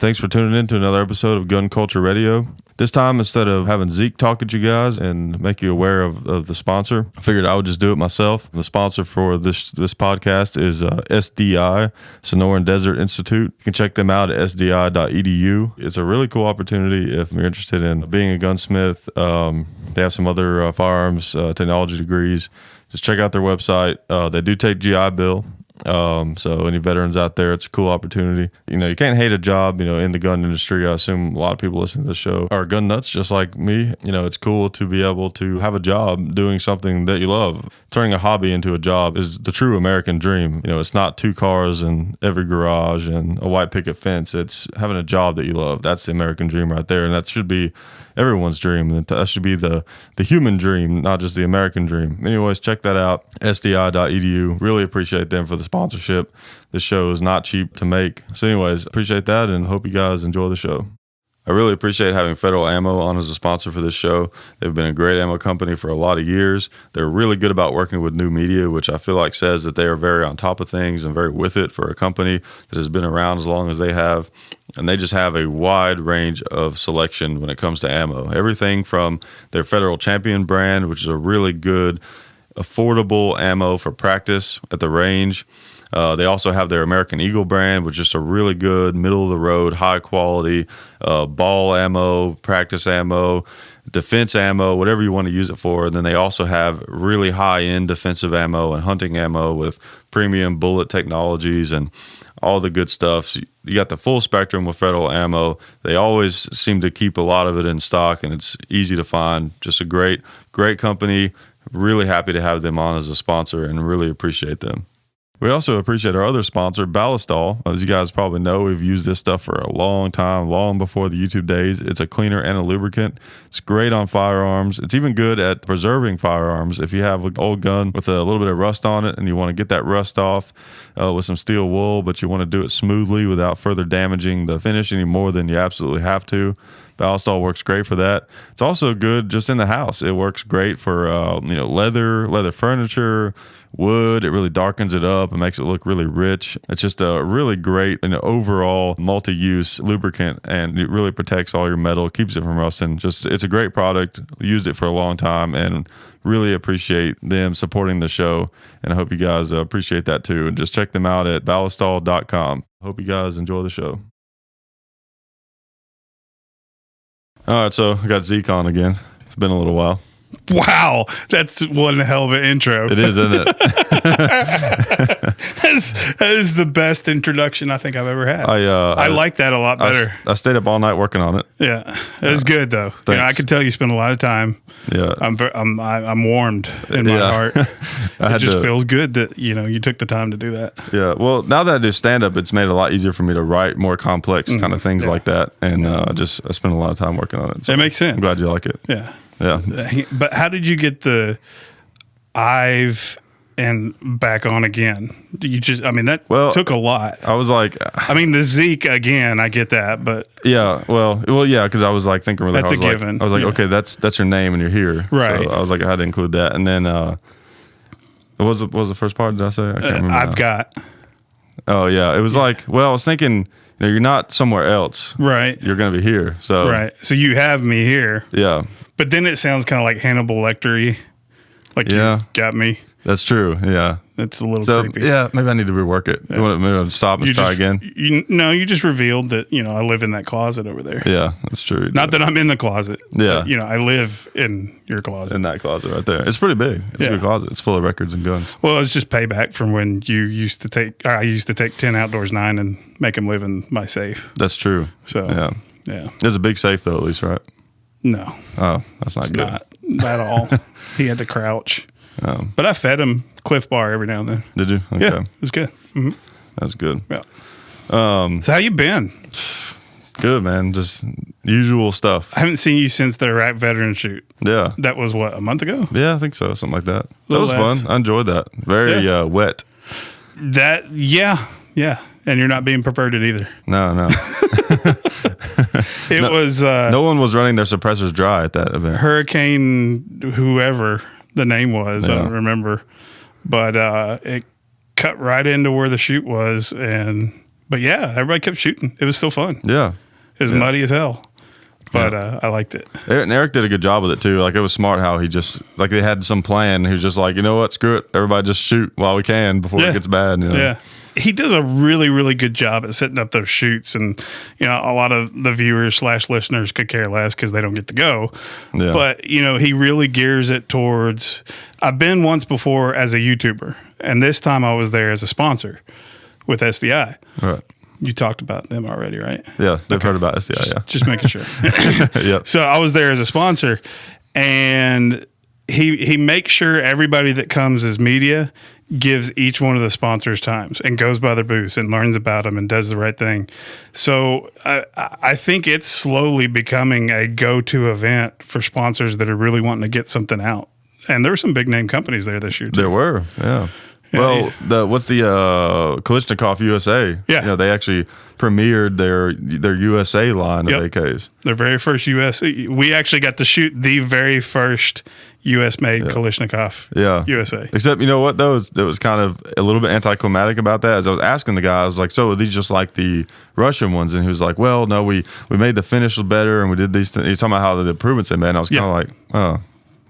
Thanks for tuning in to another episode of Gun Culture Radio. This time, instead of having Zeke talk at you guys and make you aware of the sponsor, I figured I would just do it myself. The sponsor for this podcast is SDI, Sonoran Desert Institute. You can check them out at sdi.edu. It's a really cool opportunity if you're interested in being a gunsmith. They have some other firearms technology degrees. Just check out their website. They do take GI Bill. So any veterans out there, it's a cool opportunity. You know, you can't hate a job, in the gun industry. I assume a lot of people listening to this show are gun nuts just like me. It's cool to be able to have a job doing something that you love. Turning a hobby into a job is the true American dream. It's not 2 cars in every garage and a white picket fence. It's having a job that you love. That's the American dream right there. And that should be everyone's dream. That should be the human dream, not just the American dream. Anyways, check that out, sdi.edu. Really appreciate them for the sponsorship. This show is not cheap to make. So anyways, appreciate that and hope you guys enjoy the show. I really appreciate having Federal Ammo on as a sponsor for this show. They've been a great ammo company for a lot of years. They're really good about working with new media, which I feel like says that they are very on top of things and very with it for a company that has been around as long as they have. And they just have a wide range of selection when it comes to ammo. Everything from their Federal Champion brand, which is a really good, affordable ammo for practice at the range. They also have their American Eagle brand, which is a really good, middle-of-the-road, high-quality ball ammo, practice ammo, defense ammo, whatever you want to use it for. And then they also have really high-end defensive ammo and hunting ammo with premium bullet technologies and all the good stuff. You got the full spectrum with Federal Ammo. They always seem to keep a lot of it in stock, and it's easy to find. Just a great company. Really happy to have them on as a sponsor and really appreciate them. We also appreciate our other sponsor, Ballistol. As you guys probably know, we've used this stuff for a long time, long before the YouTube days. It's a cleaner and a lubricant. It's great on firearms. It's even good at preserving firearms. If you have an old gun with a little bit of rust on it and you want to get that rust off with some steel wool, but you want to do it smoothly without further damaging the finish any more than you absolutely have to, Ballistol works great for that. It's also good just in the house. It works great for leather furniture, wood. It really darkens it up and makes it look really rich. It's just a really great overall multi-use lubricant, and it really protects all your metal, keeps it from rusting. It's a great product. Used it for a long time and really appreciate them supporting the show, and I hope you guys appreciate that too. And just check them out at ballistol.com. Hope you guys enjoy the show. All right, so I got Zeke on again. It's been a little while. Wow, that's one hell of an intro. It is, isn't it? That is the best introduction I think I've ever had. I like that a lot better. I stayed up all night working on it. Yeah, it was good though. I could tell you spent a lot of time. Yeah, I'm warmed in my heart. It just feels good that you took the time to do that. Yeah. Well, now that I do stand up, it's made it a lot easier for me to write more complex kind of things like that, and I spent a lot of time working on it. So it makes sense. I'm glad you like it. Yeah. Yeah. But how did you get the Ive and back on again? That took a lot. I was like, the Zeke again, I get that, but yeah, yeah, because I was like thinking really hard. That's a given. I was like, okay, that's your name and you're here. Right. So I was like, I had to include that. And then what was the first part, did I say? I can't remember. I've got. Oh yeah. It was like, I was thinking, you're not somewhere else. Right. You're going to be here. So right. So you have me here. Yeah. But then it sounds kind of like Hannibal Lecter-y. Like you got me. That's true. Yeah. It's a little creepy. Yeah, maybe I need to rework it. Yeah. You want to stop and try again? You just revealed that, I live in that closet over there. Yeah, that's true. Not that I'm in the closet. Yeah. But, I live in your closet. In that closet right there. It's pretty big. It's a good closet. It's full of records and guns. Well, it's just payback from when I used to take 10 Outdoors 9 and make them live in my safe. That's true. So, yeah. There's a big safe though, at least, right? No. Oh, that's not good. Not at all. He had to crouch. But I fed him Cliff Bar every now and then. Did you? Okay. Yeah, it was good. Mm-hmm. That's good. Yeah. So how you been? Good, man. Just usual stuff. I haven't seen you since the Iraq veteran shoot. Yeah. That was what, a month ago? Yeah, I think so. Something like that. That was fun. I enjoyed that. Very wet. Yeah. And you're not being perverted either. No. It was... no one was running their suppressors dry at that event. Hurricane, whoever the name was, I don't remember. But it cut right into where the shoot was, and But yeah, everybody kept shooting. It was still fun. Yeah. It was muddy as hell. But I liked it. Eric did a good job with it too. Like, it was smart how he just, like, they had some plan. He was just like, you know what, screw it. Everybody just shoot while we can before it gets bad. You know? Yeah. He does a really, really good job at setting up those shoots. And, you know, a lot of the viewers / listeners could care less because they don't get to go. Yeah. But, you know, he really gears it towards, I've been once before as a YouTuber, and this time I was there as a sponsor with SDI. Right. You talked about them already, right? Yeah, they've heard about SDI, Just making sure. Yep. So I was there as a sponsor, and he makes sure everybody that comes as media gives each one of the sponsors times and goes by their booths and learns about them and does the right thing. So I think it's slowly becoming a go-to event for sponsors that are really wanting to get something out. And there were some big name companies there this year too. There were, yeah. Well, what's the Kalashnikov USA? Yeah, you know, they actually premiered their USA line of AKs. Their very first US. We actually got to shoot the very first US made Kalashnikov USA. Except, you know what though, it was kind of a little bit anticlimactic about that. As I was asking the guy, I was like, "So are these just like the Russian ones?" And he was like, "Well, no, we made the finish better, and we did these things." He's talking about how the improvements they made. And I was kind of like, "Oh,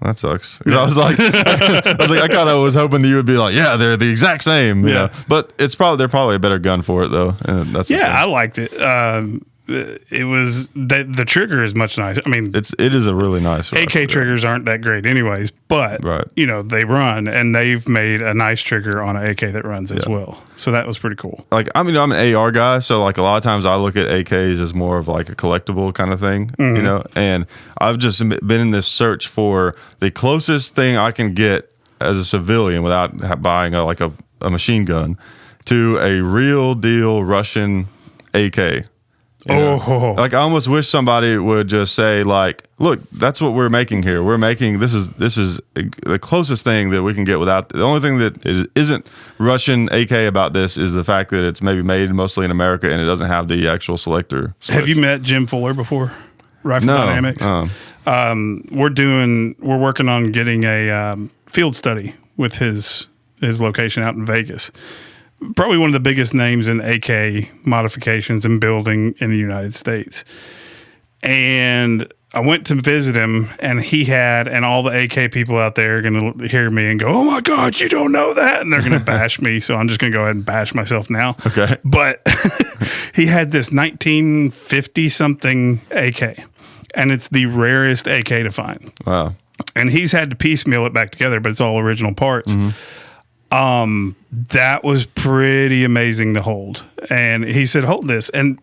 that sucks." I was like, I kind of was hoping that you would be like, "Yeah, they're the exact same." You know? But they're probably a better gun for it though. And that's I liked it. It was the trigger is much nicer. I mean, it is a really nice AK triggers aren't that great anyways, but you know, they run, and they've made a nice trigger on an AK that runs as well. So that was pretty cool. Like, I mean, I'm an AR guy, so like a lot of times I look at AKs as more of like a collectible kind of thing, you know. And I've just been in this search for the closest thing I can get as a civilian without buying a machine gun to a real deal Russian AK. Like, I almost wish somebody would just say, like, "Look, that's what we're making here. We're making this is the closest thing that we can get without." The only thing that isn't Russian AK about this is the fact that it's maybe made mostly in America and it doesn't have the actual selector switch. Have you met Jim Fuller before? Rifle Dynamics. We're working on getting a field study with his location out in Vegas. Probably one of the biggest names in AK modifications and building in the United States. And I went to visit him, and and all the AK people out there are going to hear me and go, "Oh my God, you don't know that." And they're going to bash me. So I'm just going to go ahead and bash myself now. Okay. But he had this 1950 something AK, and it's the rarest AK to find. Wow. And he's had to piecemeal it back together, but it's all original parts. Mm-hmm. That was pretty amazing to hold. And he said, "Hold this." And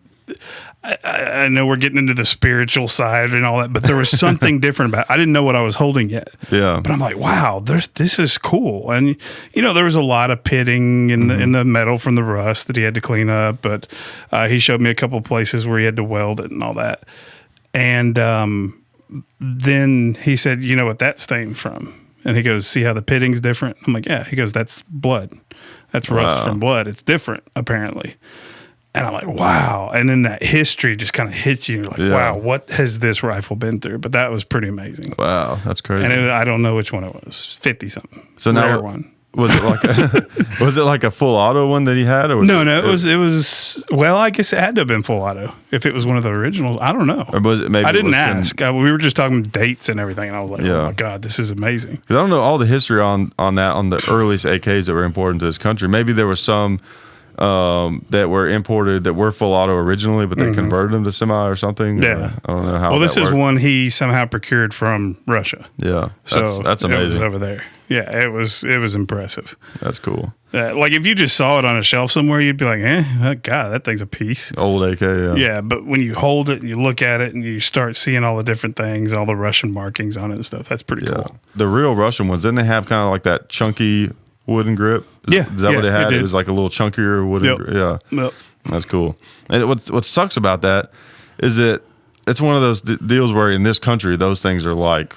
I know we're getting into the spiritual side and all that, but there was something different about it. I didn't know what I was holding yet. Yeah. But I'm like, wow, this is cool. And, you know, there was a lot of pitting in the metal from the rust that he had to clean up. But he showed me a couple of places where he had to weld it and all that. And then he said, "You know what that's stained from?" And he goes, "See how the pitting's different?" I'm like, "Yeah." He goes, "That's blood. That's rust from blood. It's different, apparently." And I'm like, wow. And then that history just kind of hits you. You're like, wow, what has this rifle been through? But that was pretty amazing. Wow, that's crazy. And I don't know which one it was. 50-something. So rare now, one. Was it like a full auto one that he had? Or No, it was. Well, I guess it had to have been full auto. If it was one of the originals, I don't know. Or was it maybe? I didn't ask. We were just talking dates and everything, and I was like, "Oh my God, this is amazing." Because I don't know all the history on the earliest AKs that were important to this country. Maybe there were some that were imported that were full auto originally, but they converted them to semi or something. Yeah, I don't know how. Well, this is one he somehow procured from Russia. Yeah, so that's amazing. It was over there. Yeah, it was impressive. That's cool. Like if you just saw it on a shelf somewhere, you'd be like, God, that thing's a piece. Old AK, yeah. Yeah, but when you hold it and you look at it and you start seeing all the different things, all the Russian markings on it and stuff, that's pretty cool. The real Russian ones, didn't they have kind of like that chunky wooden grip? Is that what it had? It was like a little chunkier wooden grip. Yeah. Yep. That's cool. And what sucks about that is that it's one of those deals where in this country, those things are like,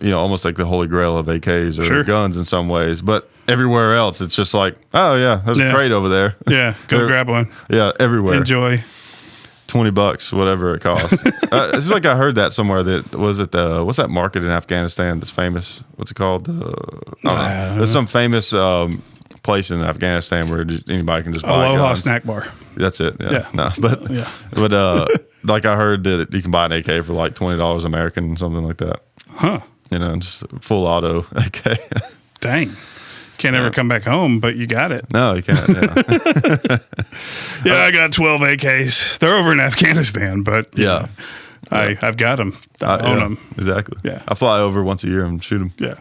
you know, almost like the holy grail of AKs or guns in some ways. But everywhere else, it's just like, oh, yeah, there's a crate over there. Yeah, go grab one. Yeah, everywhere. Enjoy. $20, whatever it costs. It's like I heard that somewhere. That was it. What's that market in Afghanistan that's famous? What's it called? There's some famous place in Afghanistan where anybody can just buy Aloha guns. snack bar. That's it. Yeah. No, but Yeah. like I heard that you can buy an AK for like $20 American, something like that. Huh. You know, just full auto AK. Dang. Can't ever come back home, but you got it. No, you can't. Yeah. Yeah, I got 12 AKs. They're over in Afghanistan, but Yeah. I've got them. I own them. Exactly. Yeah. I fly over once a year and shoot them. Yeah.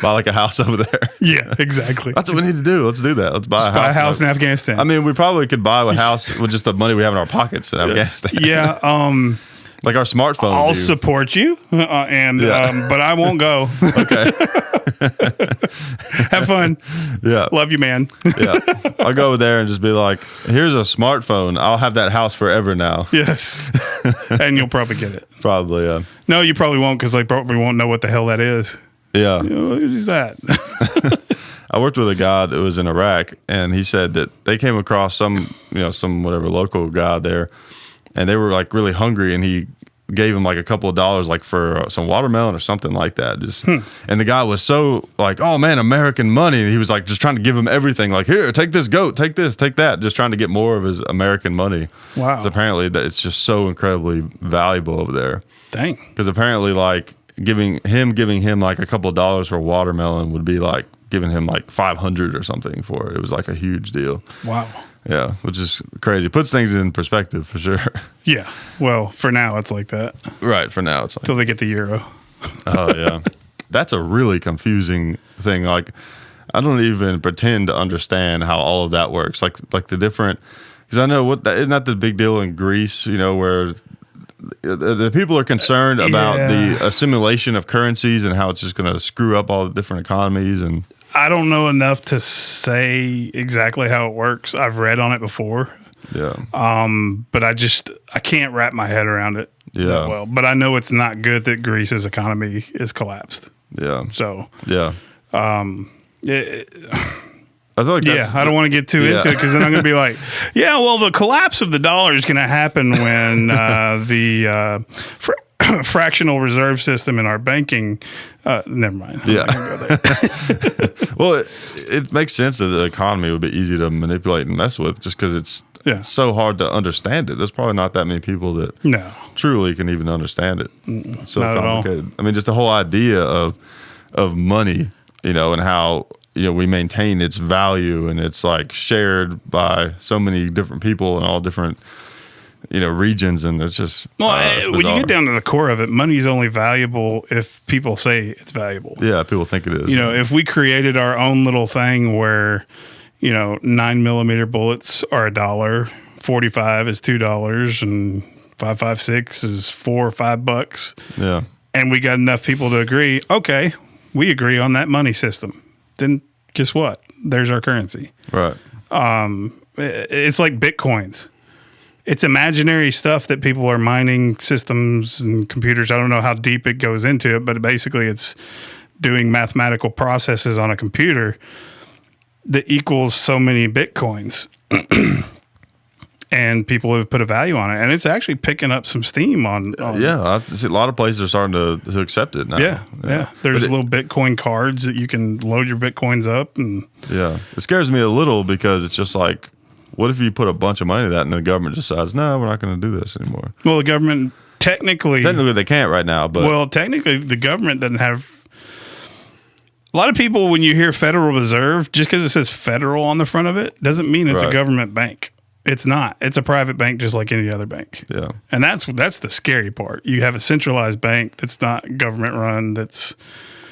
Buy like a house over there. Yeah, exactly. That's what we need to do. Let's do that. Let's buy Buy a house in Afghanistan. I mean, we probably could buy a house with just the money we have in our pockets in Afghanistan. Yeah. Like our smartphone. I'll support you, but I won't go. Okay. Have fun. Yeah. Love you, man. Yeah. I'll go over there and just be like, here's a smartphone. I'll have that house forever now. Yes. And you'll probably get it. Probably, yeah. No, you probably won't, because they probably won't know what the hell that is. Yeah. What is that? I worked with a guy that was in Iraq, and he said that they came across some whatever local guy there, and they were like really hungry, and he gave him like a couple of dollars, like for some watermelon or something like that. And the guy was so like, oh man, American money. And he was like just trying to give him everything. Like, here, take this goat, take this, take that. Just trying to get more of his American money. Wow. Because apparently that it's just so incredibly valuable over there. Dang. Because apparently like giving him like a couple of dollars for a watermelon would be like giving him like 500 or something for it. It was like a huge deal. Wow. Yeah, which is crazy. Puts things in perspective for sure. Yeah. Well, for now, it's like that. Right. For now, it's like. Till they get the euro. Oh, yeah. That's a really confusing thing. Like, I don't even pretend to understand how all of that works. Like the different. Because I know isn't that the big deal in Greece, where the people are concerned about the assimilation of currencies and how it's just going to screw up all the different economies. And I don't know enough to say exactly how it works. I've read on it before. Yeah. But I can't wrap my head around it that well. But I know it's not good that Greece's economy is collapsed. Yeah. So yeah. I feel like I don't want to get too into it, because then I'm going to be like, yeah, well, the collapse of the dollar is going to happen when the fractional reserve system in our banking. Never mind. I'm not gonna go there. Well, it makes sense that the economy would be easy to manipulate and mess with, just because it's so hard to understand it. There's probably not that many people that truly can even understand it. It's so complicated. I mean, just the whole idea of money, and how we maintain its value, and it's like shared by so many different people in all different regions, and it's just when you get down to the core of it, money's only valuable if people say it's valuable. Yeah, people think it is. If we created our own little thing where 9mm bullets are $1, 45 is $2, and 5.56 is $4 or $5. Yeah, and we got enough people to agree. Okay, we agree on that money system. Then guess what? There's our currency. Right. It's like Bitcoins. It's imaginary stuff that people are mining systems and computers. I don't know how deep it goes into it, but basically it's doing mathematical processes on a computer that equals so many Bitcoins. And people have put a value on it. And it's actually picking up some steam on I see a lot of places are starting to accept it now. Yeah. There's little Bitcoin cards that you can load your Bitcoins up. And it scares me a little, because it's just like, what if you put a bunch of money in that and the government decides, no, we're not going to do this anymore? Well, the government technically they can't right now. But well, technically the government doesn't have. A lot of people, when you hear Federal Reserve, just because it says federal on the front of it, doesn't mean it's a government bank. It's not. It's a private bank just like any other bank. Yeah. And that's the scary part. You have a centralized bank that's not government run,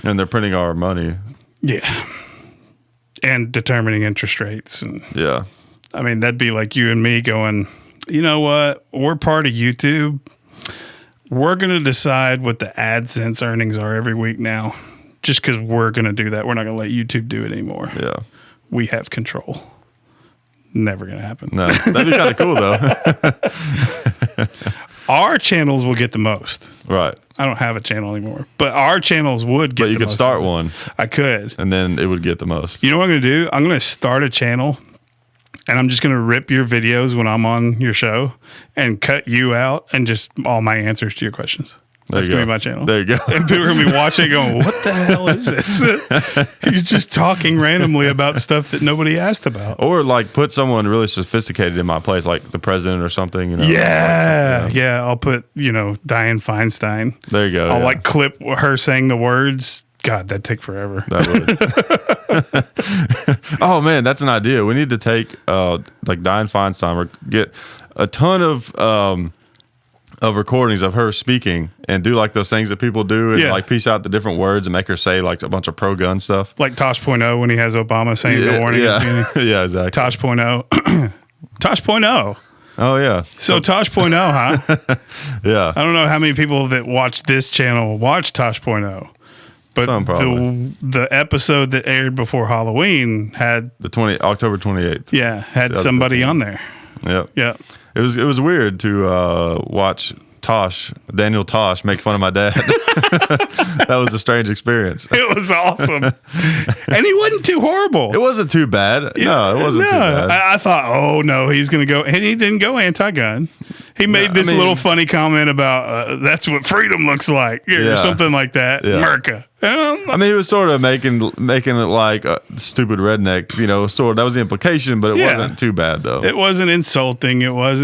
and they're printing our money. Yeah. And determining interest rates. And I mean, that'd be like you and me going, you know what? We're part of YouTube. We're going to decide what the AdSense earnings are every week now, just because we're going to do that. We're not going to let YouTube do it anymore. Yeah. We have control. Never going to happen. No, that'd be kind of cool, though. Our channels will get the most. Right. I don't have a channel anymore, but our channels would get the most. But you could start one. I could. And then it would get the most. You know what I'm going to do? I'm going to start a channel, and I'm just going to rip your videos when I'm on your show and cut you out and just all my answers to your questions. That's going to be my channel. There you go. And people are going to be watching going, what the hell is this? He's just talking randomly about stuff that nobody asked about. Or like put someone really sophisticated in my place, like the president or something. You know? Yeah. I'll put, Dianne Feinstein. There you go. I'll like clip her saying the words. God, that'd take forever. That would. Oh man, that's an idea. We need to take like Dianne Feinstein or get a ton of recordings of her speaking and do like those things that people do and like piece out the different words and make her say like a bunch of pro-gun stuff. Like Tosh.0 when he has Obama saying the warning. Yeah, yeah, exactly. Tosh.0. Tosh.0. Oh, yeah. So Tosh.0, huh? Yeah. I don't know how many people that watch this channel watch Tosh.0. But the episode that aired before Halloween had... October 28th. Yeah, had somebody on there. Yep. Yeah. It was weird to watch Daniel Tosh make fun of my dad. That was a strange experience. It was awesome. And he wasn't too horrible. It wasn't too bad. No, it wasn't too bad. I thought, oh no, he's going to go, and he didn't go anti-gun. He made this little funny comment about that's what freedom looks like, or something like that. Yeah. America. I mean, he was sort of making it like a stupid redneck, sort of. That was the implication, but it wasn't too bad though. It wasn't insulting. It was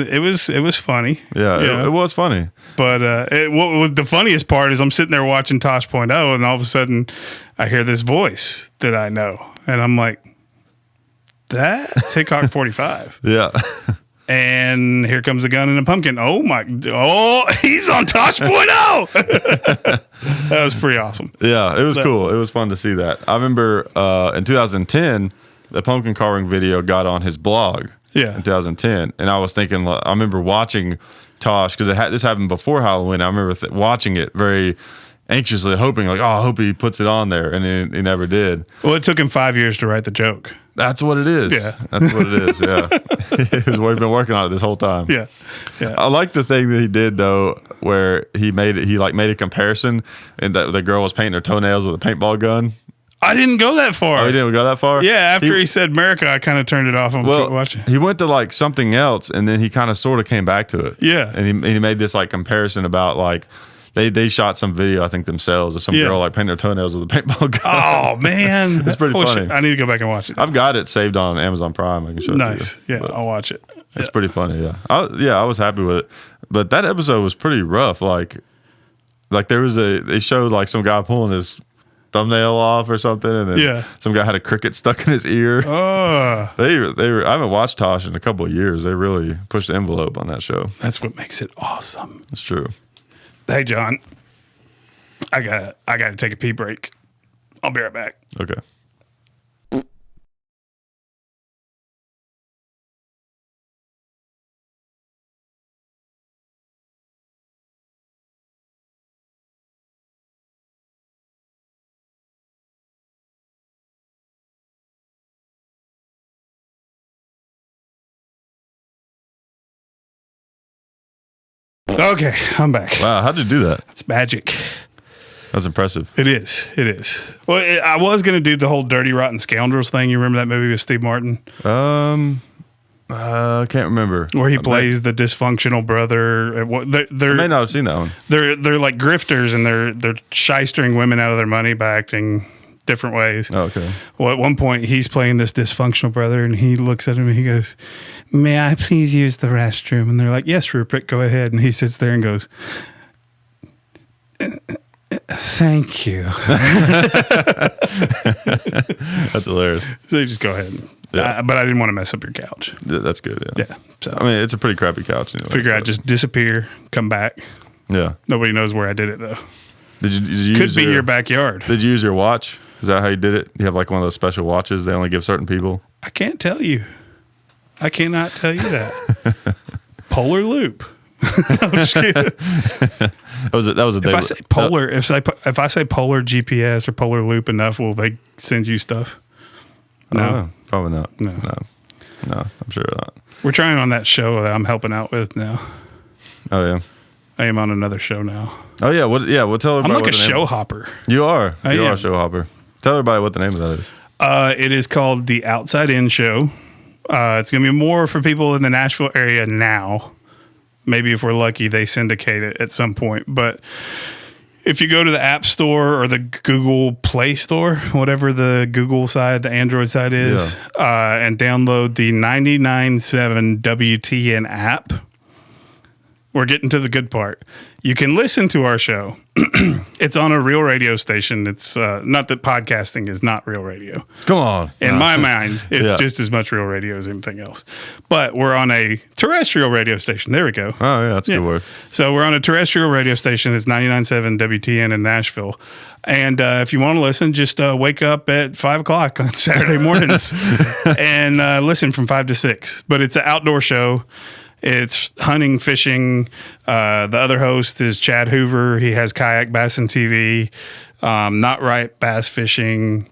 funny. Yeah, it was funny. But the funniest part is I'm sitting there watching Tosh.0, and all of a sudden I hear this voice that I know, and I'm like, that's Hickok 45. Yeah. And here comes a gun and a pumpkin. Oh, he's on Tosh.0. That was pretty awesome. Yeah, it was cool. It was fun to see that. I remember in 2010, the pumpkin carving video got on his blog. Yeah. In 2010. And I was thinking, I remember watching Tosh, because this happened before Halloween. I remember watching it very anxiously, hoping, like, I hope he puts it on there. And he never did. Well, it took him 5 years to write the joke. That's what it is. Yeah. That's what it is. Yeah. We've been working on it this whole time. Yeah. Yeah. I like the thing that he did though, where he made a comparison, and that the girl was painting her toenails with a paintball gun. I didn't go that far. Oh, you didn't go that far? Yeah. After he said America, I kind of turned it off and kept watching. He went to like something else, and then he kind of sort of came back to it. Yeah. And he made this like comparison about like, They shot some video, I think, themselves of some girl like painting her toenails with a paintball gun. Oh, man. It's pretty funny. I need to go back and watch it. I've got it saved on Amazon Prime. I can show it to you. Nice. Yeah, I'll watch it. It's pretty funny, yeah. I was happy with it. But that episode was pretty rough. Like they showed like some guy pulling his thumbnail off or something, and then some guy had a cricket stuck in his ear. I haven't watched Tosh in a couple of years. They really pushed the envelope on that show. That's what makes it awesome. It's true. Hey, John, I gotta take a pee break. I'll be right back. Okay. Okay, I'm back. Wow, how'd you do that? It's magic. That's impressive. It is. It is. Well, I was going to do the whole Dirty Rotten Scoundrels thing. You remember that movie with Steve Martin? I can't remember. Where he plays the dysfunctional brother. I may not have seen that one. They're like grifters, and they're shystering women out of their money by acting different ways. Oh, okay. Well, at one point, he's playing this dysfunctional brother, and he looks at him and he goes, "May I please use the restroom?" And they're like, "Yes, Rupert, go ahead." And he sits there and goes, "Thank you." That's hilarious. So you just go ahead. Yeah. But I didn't want to mess up your couch. That's good. Yeah. Yeah. So I mean, it's a pretty crappy couch. Anyway, figure I'd just disappear, come back. Yeah. Nobody knows where I did it though. Did you Could be your backyard. Did you use your watch? Is that how you did it? You have like one of those special watches they only give certain people? I can't tell you. I cannot tell you that. Polar loop. I'm just kidding. That was a day. If I say polar, if I say polar GPS or polar loop enough, will they send you stuff? No, probably not. No, I'm sure not. We're trying on that show that I'm helping out with now. Oh yeah, I am on another show now. Oh yeah, We'll tell everybody. I'm like a show hopper. You are. You are a show hopper. Tell everybody what the name of that is. It is called The Outside In Show. It's going to be more for people in the Nashville area now. Maybe if we're lucky, they syndicate it at some point. But if you go to the App Store or the Google Play Store, whatever the Google side, the Android side is, and download the 99.7 WTN app, we're getting to the good part. You can listen to our show. It's on a real radio station. It's not that podcasting is not real radio. Come on. In my mind, it's just as much real radio as anything else. But we're on a terrestrial radio station. There we go. Oh, yeah, that's a good word. So we're on a terrestrial radio station. It's 99.7 WTN in Nashville. And if you want to listen, just wake up at 5 o'clock on Saturday mornings and listen from 5 to 6. But it's an outdoor show. It's hunting, fishing. The other host is Chad Hoover. He has Kayak Bass and TV, Not Right Bass Fishing.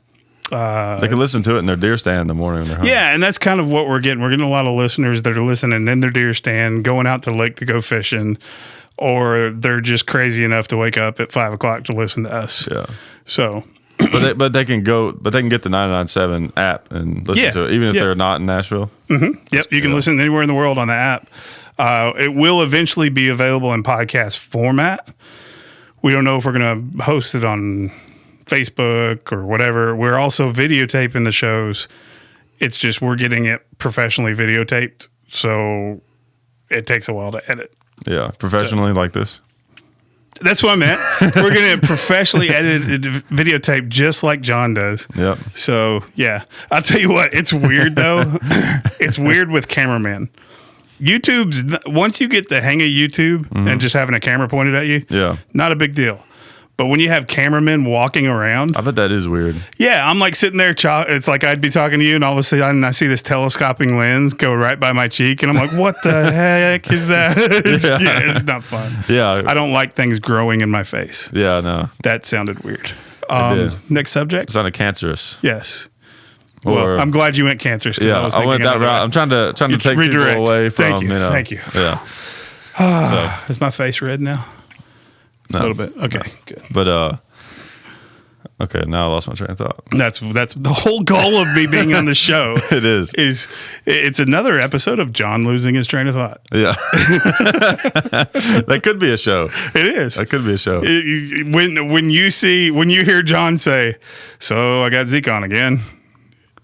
They can listen to it in their deer stand in the morning when they're hunting. Yeah, and that's kind of what we're getting. We're getting a lot of listeners that are listening in their deer stand, going out to the lake to go fishing, or they're just crazy enough to wake up at 5 o'clock to listen to us. Yeah. So... But they can get the 99.7 app and listen to it, even if they're not in Nashville. Mm-hmm. Yep, you can listen anywhere in the world on the app. It will eventually be available in podcast format. We don't know if we're going to host it on Facebook or whatever. We're also videotaping the shows. It's just we're getting it professionally videotaped, so it takes a while to edit. Yeah, professionally like this. That's what I meant. We're going to professionally edited videotape just like John does. Yep. So, yeah. I'll tell you what, it's weird, though. It's weird with cameramen. YouTube's, once you get the hang of YouTube and just having a camera pointed at you, not a big deal. But when you have cameramen walking around, I bet that is weird. Yeah, I'm like sitting there. It's like I'd be talking to you, and all of a sudden I see this telescoping lens go right by my cheek, and I'm like, "What the heck is that?" It's not fun. Yeah, I don't like things growing in my face. Yeah, no, that sounded weird. Next subject. It sounded cancerous. Yes. Well, I'm glad you went cancerous. Yeah, I went that route. I'm trying to take people away from. Thank you. Yeah. So, is my face red now? No, a little bit. Okay, good. But okay, now I lost my train of thought. That's the whole goal of me being on the show. It is. It's another episode of John losing his train of thought. Yeah, that could be a show. It is. That could be a show. When you hear John say, "So I got Zeke on again,"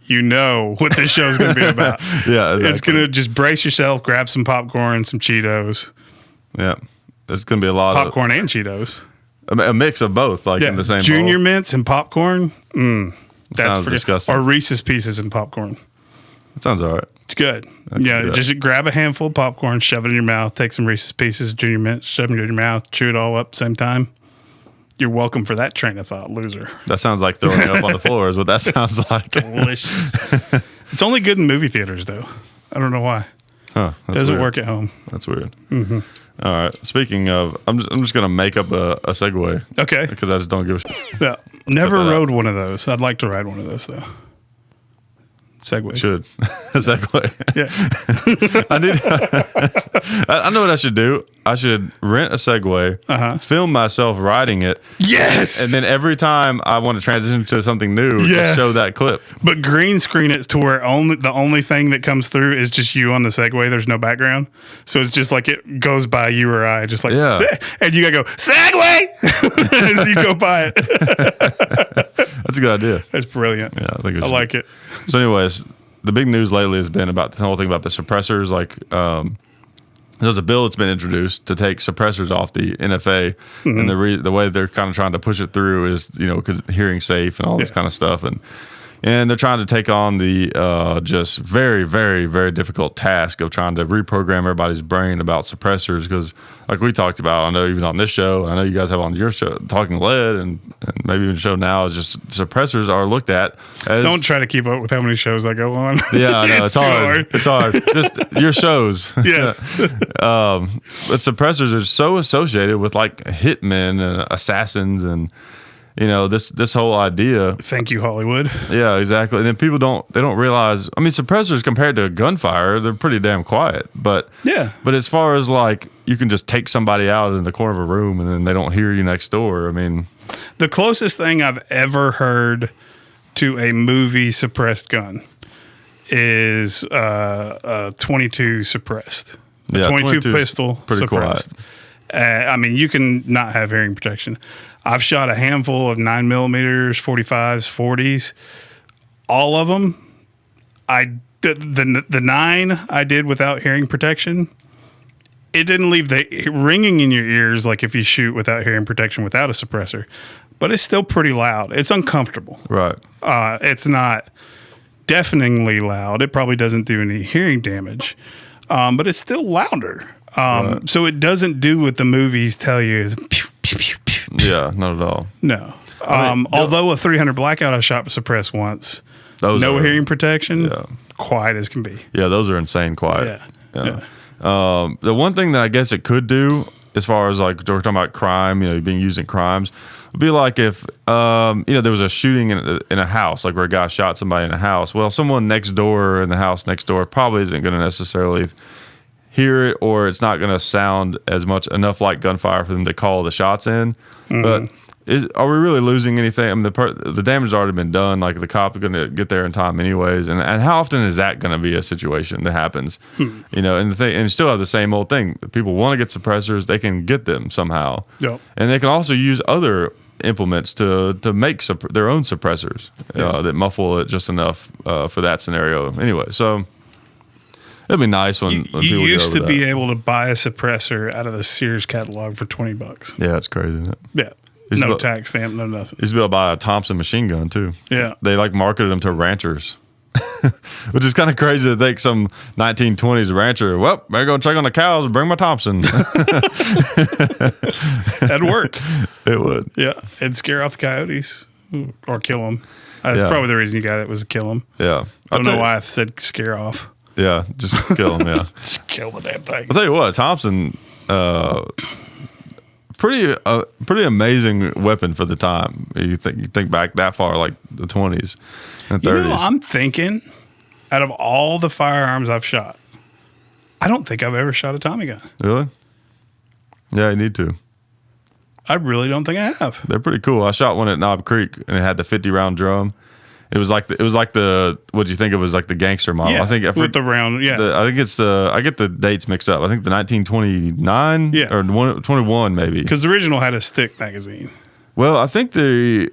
you know what this show is going to be about. Yeah, exactly. It's going to just brace yourself, grab some popcorn, some Cheetos. Yeah. There's going to be a lot of popcorn and Cheetos. A mix of both, like in the same Junior bowl. Mints and popcorn. Sounds disgusting. Or Reese's Pieces and popcorn. That sounds all right. It's good. Just grab a handful of popcorn, shove it in your mouth, take some Reese's Pieces, Junior Mints, shove them in your mouth, chew it all up at the same time. You're welcome for that train of thought, loser. That sounds like throwing up on the floor is what that sounds like. Delicious. It's only good in movie theaters, though. I don't know why. Huh. Doesn't work at home. That's weird. Mm-hmm. All right. Speaking of, I'm just going to make up a segue. Okay. Because I just don't give a shit. Yeah. Never rode one of those. I'd like to ride one of those, though. Segway. Should. A Segway. Yeah. I know what I should do. I should rent a Segway, film myself riding it. Yes. And then every time I want to transition to something new, just show that clip. But green screen it to where the only thing that comes through is just you on the Segway. There's no background. So it's just like it goes by you or I, just like, and you got to go, Segway! As you go by it. That's a good idea. That's brilliant. Yeah, I like it. So anyways, the big news lately has been about the whole thing about the suppressors. Like, there's a bill that's been introduced to take suppressors off the NFA, and the way they're kind of trying to push it through is, because hearing safe and all this kind of stuff, and they're trying to take on the just very, very, very difficult task of trying to reprogram everybody's brain about suppressors. Because, like we talked about, I know even on this show, I know you guys have on your show, Talking Lead, and maybe even the show now, is just suppressors are looked at as... Don't try to keep up with how many shows I go on. Yeah, I know. It's hard. It's hard. Just your shows. Yes. But suppressors are so associated with, like, hitmen and assassins and... this whole idea. Thank you, Hollywood. Yeah, exactly. And then people don't realize. I mean, suppressors compared to gunfire, they're pretty damn quiet. But as far as like you can just take somebody out in the corner of a room and then they don't hear you next door. I mean, the closest thing I've ever heard to a movie suppressed gun is 22 suppressed. A Yeah, 22 is pistol pretty suppressed. I mean, you can not have hearing protection. I've shot a handful of 9mm, 45s, 40s. All of them, the 9 I did without hearing protection. It didn't leave the ringing in your ears like if you shoot without hearing protection without a suppressor, but it's still pretty loud. It's uncomfortable. Right. It's not deafeningly loud. It probably doesn't do any hearing damage, but it's still louder. Right. So it doesn't do what the movies tell you. Pew, pew, pew, pew. Yeah, not at all. No. I mean, although a 300 blackout I shot suppressed once, no hearing protection, quiet as can be. Yeah, those are insane quiet. Yeah. The one thing that I guess it could do, as far as like we're talking about crime, being used in crimes, would be like if there was a shooting in a house, like where a guy shot somebody in a house. Well, someone next door in the house next door probably isn't going to necessarily hear it, or it's not going to sound enough like gunfire for them to call the shots in. Mm-hmm. But are we really losing anything? I mean, the damage has already been done. Like the cop is going to get there in time anyways. And how often is that going to be a situation that happens? And you still have the same old thing. If people want to get suppressors, they can get them somehow. Yep. And they can also use other implements to make their own suppressors that muffle it just enough for that scenario. Anyway, so it'd be nice when people you used to that. be able to buy a suppressor out of the Sears catalog for $20. Yeah, it's crazy, isn't it? Yeah. No tax stamp, no nothing. Used to be able to buy a Thompson machine gun too. Yeah. They marketed them to ranchers, which is kind of crazy to think some 1920s rancher, well, better go check on the cows and bring my Thompson. That'd work. It would. Yeah. It'd scare off the coyotes or kill them. That's probably the reason you got it, was to kill them. Yeah. I don't know why I said scare off. Yeah. Just kill them. Yeah. Just kill the damn thing. I'll tell you what, Thompson, pretty amazing weapon for the time. You think back that far, like the 20s and 30s. I'm thinking, out of all the firearms I've shot, I don't think I've ever shot a Tommy gun. Really? Yeah, you need to. I really don't think I have. They're pretty cool. I shot one at Knob Creek, and it had the 50-round drum. It was like the what do you think it was, like the gangster model? Yeah, I think with the round. Yeah, I think it's I get the dates mixed up. I think the 1929 or 21 maybe. Because the original had a stick magazine. Well, I think the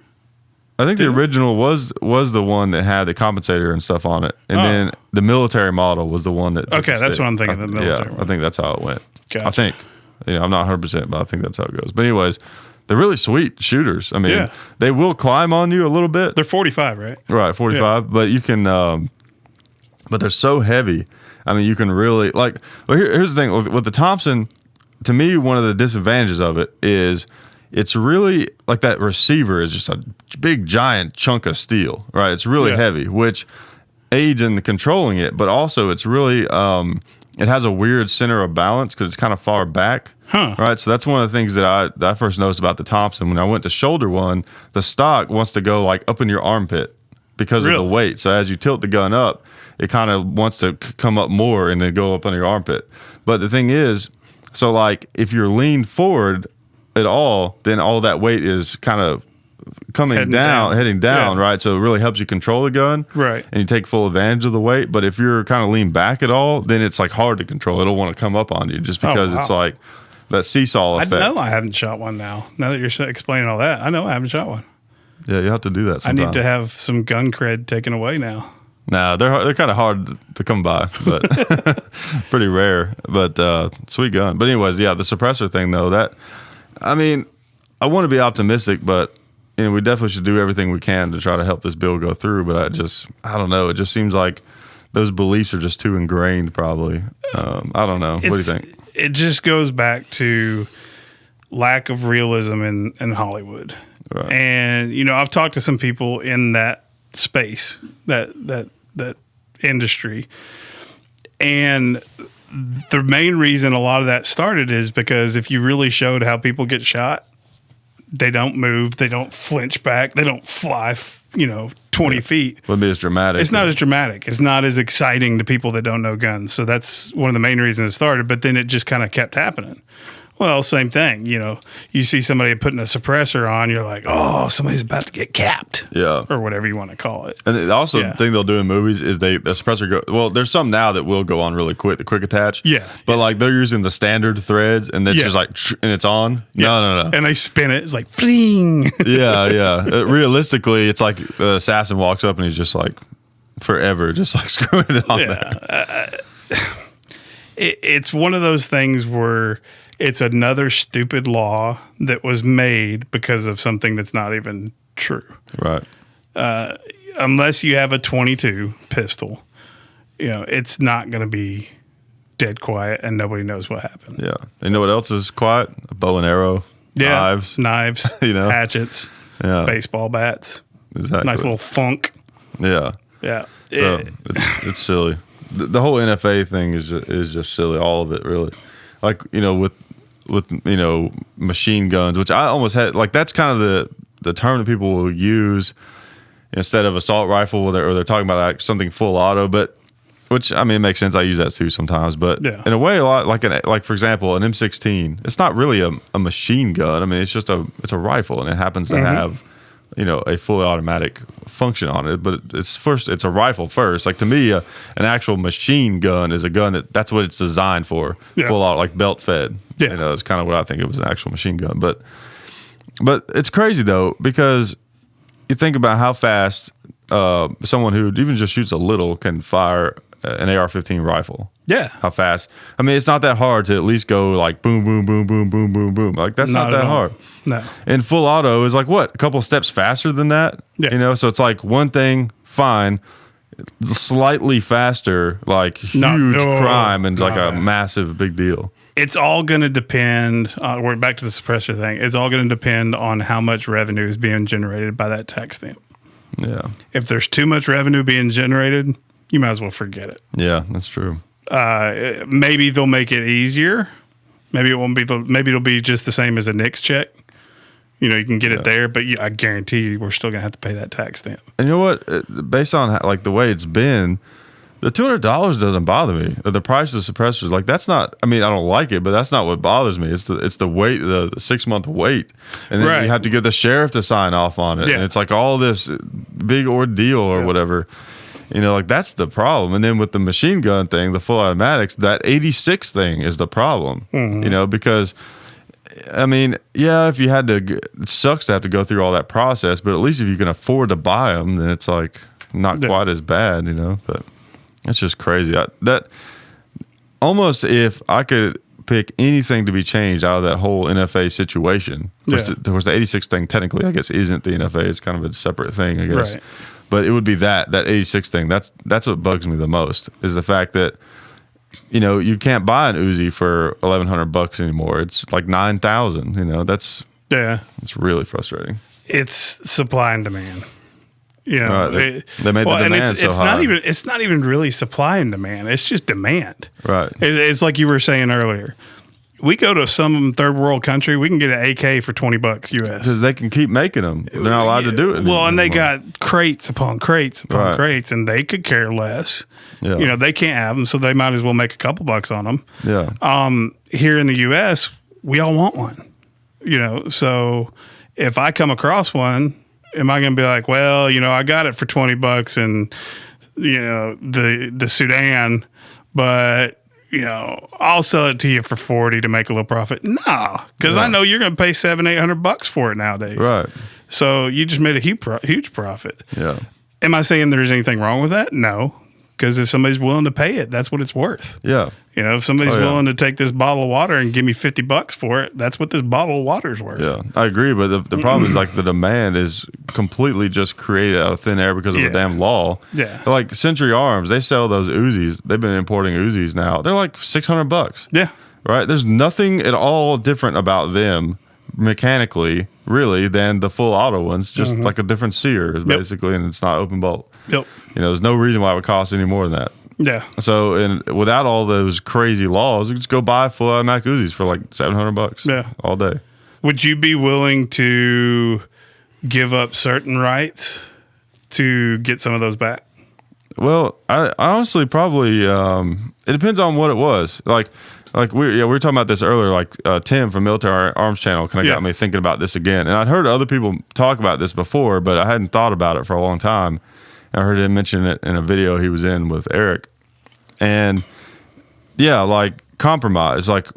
original was the one that had the compensator and stuff on it, and then the military model was the one that. Okay, that's what I'm thinking. The military. Yeah, I think that's how it went. Gotcha. I think. I'm not 100%, but I think that's how it goes. But anyways, they're really sweet shooters. I mean, they will climb on you a little bit. They're 45, right? Right, 45. Yeah. But you can, but they're so heavy. I mean, you can really, like, well, here's the thing. With the Thompson, to me, one of the disadvantages of it is it's really, like, that receiver is just a big, giant chunk of steel, right? It's really heavy, which aids in controlling it, but also it's really, it has a weird center of balance because it's kind of far back. Right. So that's one of the things that I first noticed about the Thompson. When I went to shoulder one, the stock wants to go like up in your armpit because of the weight. So as you tilt the gun up, it kind of wants to come up more and then go up on your armpit. But the thing is, so like if you're leaned forward at all, then all that weight is kind of heading down, right? So it really helps you control the gun, right? And you take full advantage of the weight. But if you're kind of leaned back at all, then it's like hard to control. It'll want to come up on you just because it's like that seesaw effect. I know I haven't shot one now. Now that you're explaining all that, I know I haven't shot one. Yeah, you have to do that sometime. I need to have some gun cred taken away now. Nah, they're kind of hard to come by, but pretty rare. But sweet gun. But anyways, yeah, the suppressor thing though, I want to be optimistic, but we definitely should do everything we can to try to help this bill go through. But I don't know. It just seems like those beliefs are just too ingrained, probably. I don't know. What do you think? It just goes back to lack of realism in Hollywood. Right. And, I've talked to some people in that space, that industry. And the main reason a lot of that started is because if you really showed how people get shot, they don't move, they don't flinch back, they don't fly, 20 feet. Wouldn't be as dramatic. It's not as dramatic. It's not as exciting to people that don't know guns. So that's one of the main reasons it started. But then it just kind of kept happening. Well, same thing. You see somebody putting a suppressor on, you're like, oh, somebody's about to get capped. Yeah. Or whatever you want to call it. And also, the thing they'll do in movies is the suppressor there's some now that will go on really quick, the quick attach. Yeah. But like they're using the standard threads and it's just like, and it's on. Yeah. No. And they spin it. It's like, fling. Yeah. Realistically, it's like the assassin walks up and he's just like, forever, just like screwing it on there. It's one of those things where it's another stupid law that was made because of something that's not even true. Right. Unless you have a 22 pistol, it's not going to be dead quiet and nobody knows what happened. Yeah. You know what else is quiet? A bow and arrow. Yeah. Knives. Hatchets. Yeah. Baseball bats. Exactly. Nice little funk. Yeah. Yeah. So it's silly. The whole NFA thing is just silly. All of it, really. Like, with machine guns, which I almost had, like, that's kind of the term that people will use instead of assault rifle, or they're talking about like something full auto, but which, I mean, it makes sense. I use that too sometimes, but in a way, a lot like for example, an M16, it's not really a machine gun. I mean, it's a rifle, and it happens to have a fully automatic function on it, but it's a rifle first. Like, to me, an actual machine gun is a gun that's what it's designed for, full out, like belt fed. Yeah. It's kind of what I think it was, an actual machine gun. But it's crazy though, because you think about how fast someone who even just shoots a little can fire an AR-15 rifle. Yeah. How fast? I mean, it's not that hard to at least go like boom, boom, boom, boom, boom, boom, boom. Like, that's not that hard. No. And full auto is like, what, a couple steps faster than that? Yeah. So it's like one thing, fine, slightly faster, like huge crime, and like a massive big deal. It's all going to depend, we're back to the suppressor thing. It's all going to depend on how much revenue is being generated by that tax stamp. Yeah. If there's too much revenue being generated, you might as well forget it. Yeah, that's true. Maybe they'll make it easier. Maybe it won't be. Maybe it'll be just the same as a NICS check. You can get it there, but I guarantee you, we're still gonna have to pay that tax stamp. And you know what? Based on like the way it's been, the $200 doesn't bother me. The price of suppressors, like, that's not. I mean, I don't like it, but that's not what bothers me. It's the wait, the 6-month wait, and then you have to get the sheriff to sign off on it, and it's like all this big ordeal or whatever. Like, that's the problem. And then with the machine gun thing, the full automatics, that 86 thing is the problem. Because, I mean, yeah, if you had to, it sucks to have to go through all that process, but at least if you can afford to buy them, then it's like not quite as bad, But it's just crazy. That almost, if I could pick anything to be changed out of that whole NFA situation, of course, the 86 thing technically, I guess, isn't the NFA. It's kind of a separate thing, I guess. Right. But it would be that 86 thing. That's what bugs me the most, is the fact that you can't buy an Uzi for $1,100 anymore. It's like $9,000. That's it's really frustrating. It's supply and demand. Right. They made the demand so high. It's not even really supply and demand. It's just demand. Right. It's like you were saying earlier. We go to some third world country, we can get an AK for $20 US. Because they can keep making them. They're not allowed to do it anymore. Well, and they got crates upon crates upon crates, and they could care less. Yeah. They can't have them, so they might as well make a couple bucks on them. Yeah. Here in the US, we all want one. So if I come across one, am I going to be like, well, I got it for $20 in, the Sudan, but I'll sell it to you for 40 to make a little profit. No, because I know you're going to pay $700-800 for it nowadays. Right. So you just made a huge profit. Yeah. Am I saying there's anything wrong with that? No, because if somebody's willing to pay it, that's what it's worth. Yeah. If somebody's willing to take this bottle of water and give me $50 for it, that's what this bottle of water is worth. Yeah, I agree. But the problem is, like, the demand is completely just created out of thin air because of the damn law. Yeah. Like Century Arms, they sell those Uzis. They've been importing Uzis now. They're like $600. Yeah. Right. There's nothing at all different about them mechanically, really, than the full auto ones. Just like a different sear, basically, and it's not open bolt. Yep. There's no reason why it would cost any more than that. Yeah. So, and without all those crazy laws, you just go buy full automatic Uzis for like $700. Yeah. All day. Would you be willing to give up certain rights to get some of those back? Well, I honestly probably, it depends on what it was. Like like we were talking about this earlier. Like Tim from Military Arms Channel kind of got me thinking about this again. And I'd heard other people talk about this before, but I hadn't thought about it for a long time. And I heard him mention it in a video he was in with Eric. And yeah, like compromise, like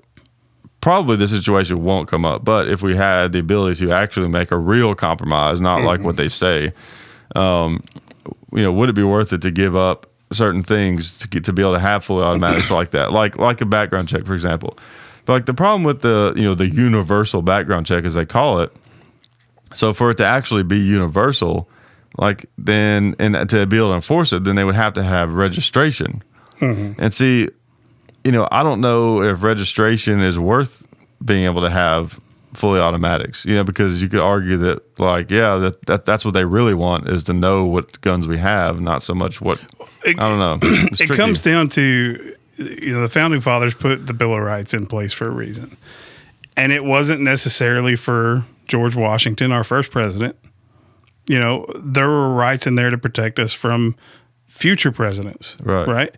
probably the situation won't come up. But if we had the ability to actually make a real compromise, not like what they say, would it be worth it to give up certain things to be able to have fully automatics like that, like a background check, for example. But like the problem with the universal background check, as they call it, so for it to actually be universal, like then and to be able to enforce it, then they would have to have registration. And see, I don't know if registration is worth being able to have fully automatics, because you could argue that, like, that's what they really want, is to know what guns we have, not so much what, I don't know. It comes down to, the founding fathers put the Bill of Rights in place for a reason. And it wasn't necessarily for George Washington, our first president. There were rights in there to protect us from future presidents. Right?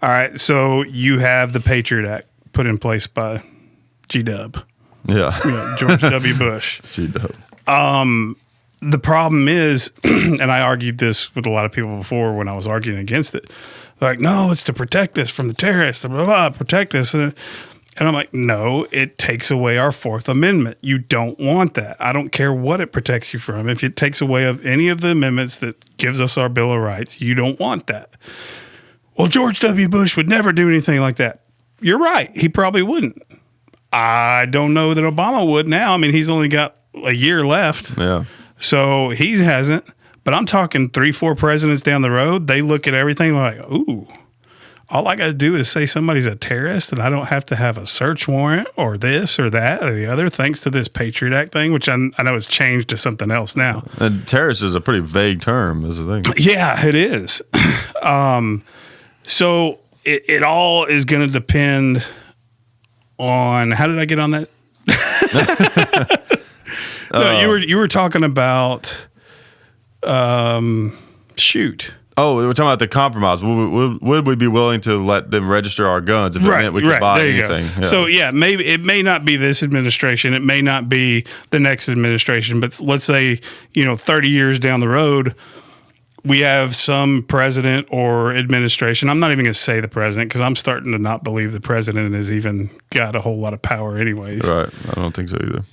All right. So you have the Patriot Act put in place by G-Dub. Yeah. George W. Bush. G-Dub. The problem is, and I argued this with a lot of people before when I was arguing against it, like, no, it's to protect us from the terrorists, blah, blah, blah, protect us. And I'm like, no, it takes away our Fourth Amendment. You don't want that. I don't care what it protects you from. If it takes away of any of the amendments that gives us our Bill of Rights, you don't want that. Well, George W. Bush would never do anything like that. You're right. He probably wouldn't. I don't know that Obama would now. I mean, he's only got a year left. Yeah. So he hasn't. But I'm talking 3-4 presidents down the road. They look at everything like, ooh, all I got to do is say somebody's a terrorist and I don't have to have a search warrant or this or that or the other, thanks to this Patriot Act thing, which I know has changed to something else now. And terrorist is a pretty vague term, is the thing. Yeah, it is. So it all is going to depend on, how did I get on that? No, you were talking about shoot. Oh, we're talking about the compromise. Would we be willing to let them register our guns if it meant we could buy anything? Yeah. So maybe it may not be this administration, it may not be the next administration, but let's say 30 years down the road, we have some president or administration. I'm not even going to say the president because I'm starting to not believe the president has even got a whole lot of power anyways. Right. I don't think so either.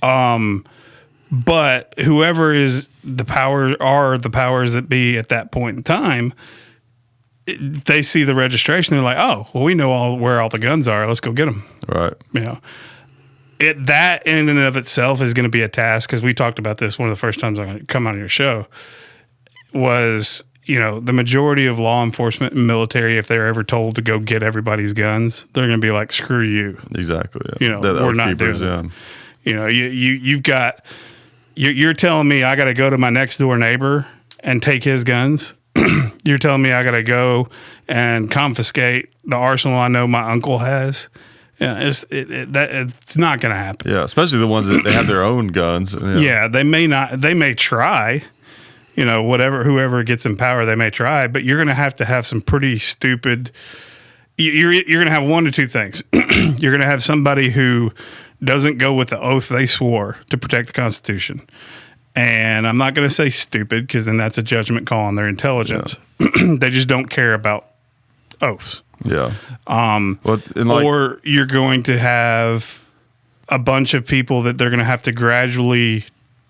But whoever is the powers that be at that point in time, they see the registration. They're like, oh, well, we know where all the guns are. Let's go get them. Right. That in and of itself is going to be a task, because we talked about this one of the first times I'm going to come on your show, was, the majority of law enforcement and military, if they're ever told to go get everybody's guns, they're going to be like, screw you. Exactly. Yeah. We're not doing it. You've got... You're telling me I got to go to my next door neighbor and take his guns? You're telling me I got to go and confiscate the arsenal I know my uncle has? Yeah, it's not going to happen. Yeah, especially the ones that they have their own guns. Yeah, they may not. They may try. Whoever gets in power, they may try. But you're going to have some pretty stupid. You're going to have one of two things. You're going to have somebody who doesn't go with the oath they swore to protect the Constitution. And I'm not going to say stupid, because then that's a judgment call on their intelligence. Yeah. They just don't care about oaths. Yeah. Or you're going to have a bunch of people that they're going to have to gradually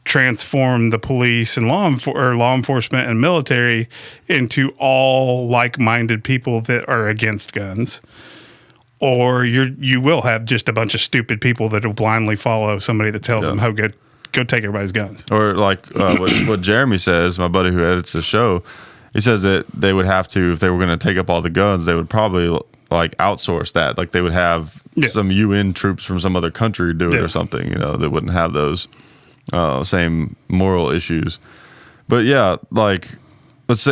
transform the police and law enforcement and military into all like-minded people that are against guns. Or you will have just a bunch of stupid people that will blindly follow somebody that tells them how good go take everybody's guns. Or like what Jeremy says, my buddy who edits the show, he says that they would have to, if they were going to take up all the guns, they would probably like outsource that. Like they would have some UN troops from some other country do it or something, that wouldn't have those same moral issues. But let's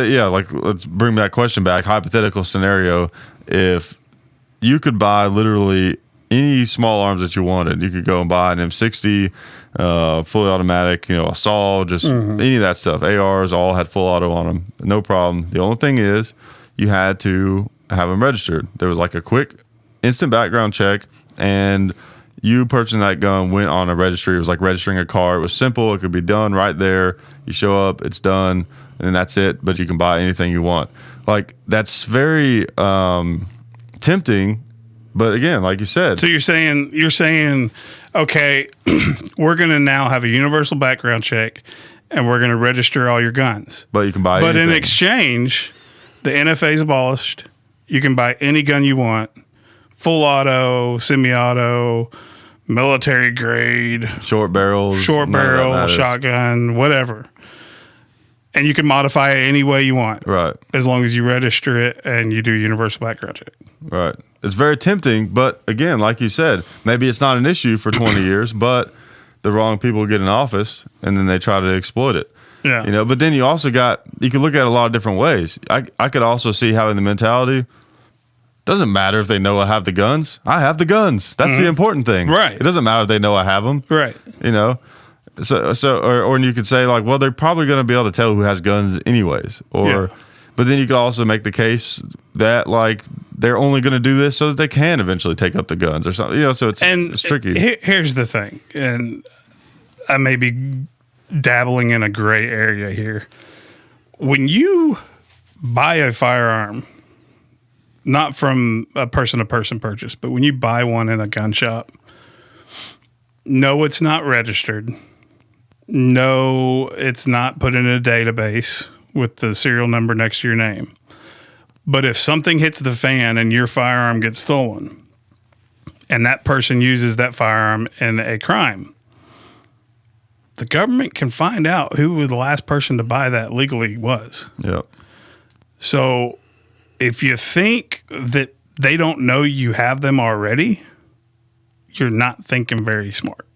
bring that question back. Hypothetical scenario, if you could buy literally any small arms that you wanted. You could go and buy an M60, fully automatic, a saw, just any of that stuff. ARs all had full auto on them. No problem. The only thing is you had to have them registered. There was like a quick instant background check, and you purchasing that gun went on a registry. It was like registering a car. It was simple. It could be done right there. You show up, it's done, and that's it. But you can buy anything you want. Like, that's very tempting. But again, like you said. So you're saying, okay, we're going to now have a universal background check, and we're going to register all your guns. But you can buy anything. But in exchange, the NFA is abolished. You can buy any gun you want. Full auto, semi-auto, military grade, short barrel, shotgun, whatever. And you can modify it any way you want. Right. As long as you register it and you do universal background check. Right. It's very tempting, but again, like you said, maybe it's not an issue for 20 years, but the wrong people get in office and then they try to exploit it. Yeah. You know, but then you also you can look at it a lot of different ways. I could also see how in the mentality, doesn't matter if they know I have the guns. I have the guns. That's the important thing. Right. It doesn't matter if they know I have them. Right. You know? Or you could say like, well, they're probably going to be able to tell who has guns anyways. But then you could also make the case that like they're only going to do this so that they can eventually take up the guns or something. You know, so it's tricky. Here's the thing, and I may be dabbling in a gray area here. When you buy a firearm, not from a person-to-person purchase, but when you buy one in a gun shop, no, it's not registered. No, it's not put in a database with the serial number next to your name. But if something hits the fan and your firearm gets stolen, and that person uses that firearm in a crime, the government can find out who the last person to buy that legally was. Yep. So if you think that they don't know you have them already, you're not thinking very smart.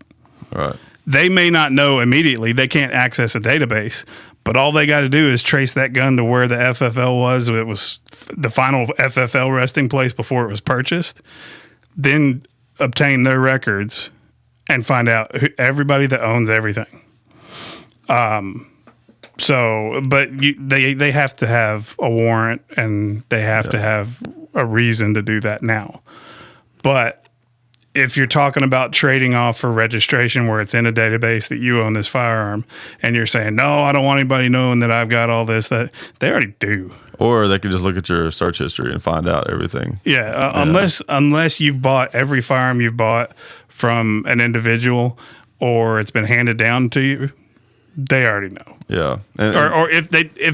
Right. They may not know immediately. They can't access a database, but all they got to do is trace that gun to where the FFL was. It was the final FFL resting place before it was purchased. Then obtain their records and find out everybody that owns everything. But they have to have a warrant and they have to have a reason to do that now. But if you're talking about trading off for registration where it's in a database that you own this firearm and you're saying, no, I don't want anybody knowing that I've got all this, that they already do. Or they could just look at your search history and find out everything. Yeah. Unless you've bought every firearm you've bought from an individual or it's been handed down to you, they already know. Yeah. Or if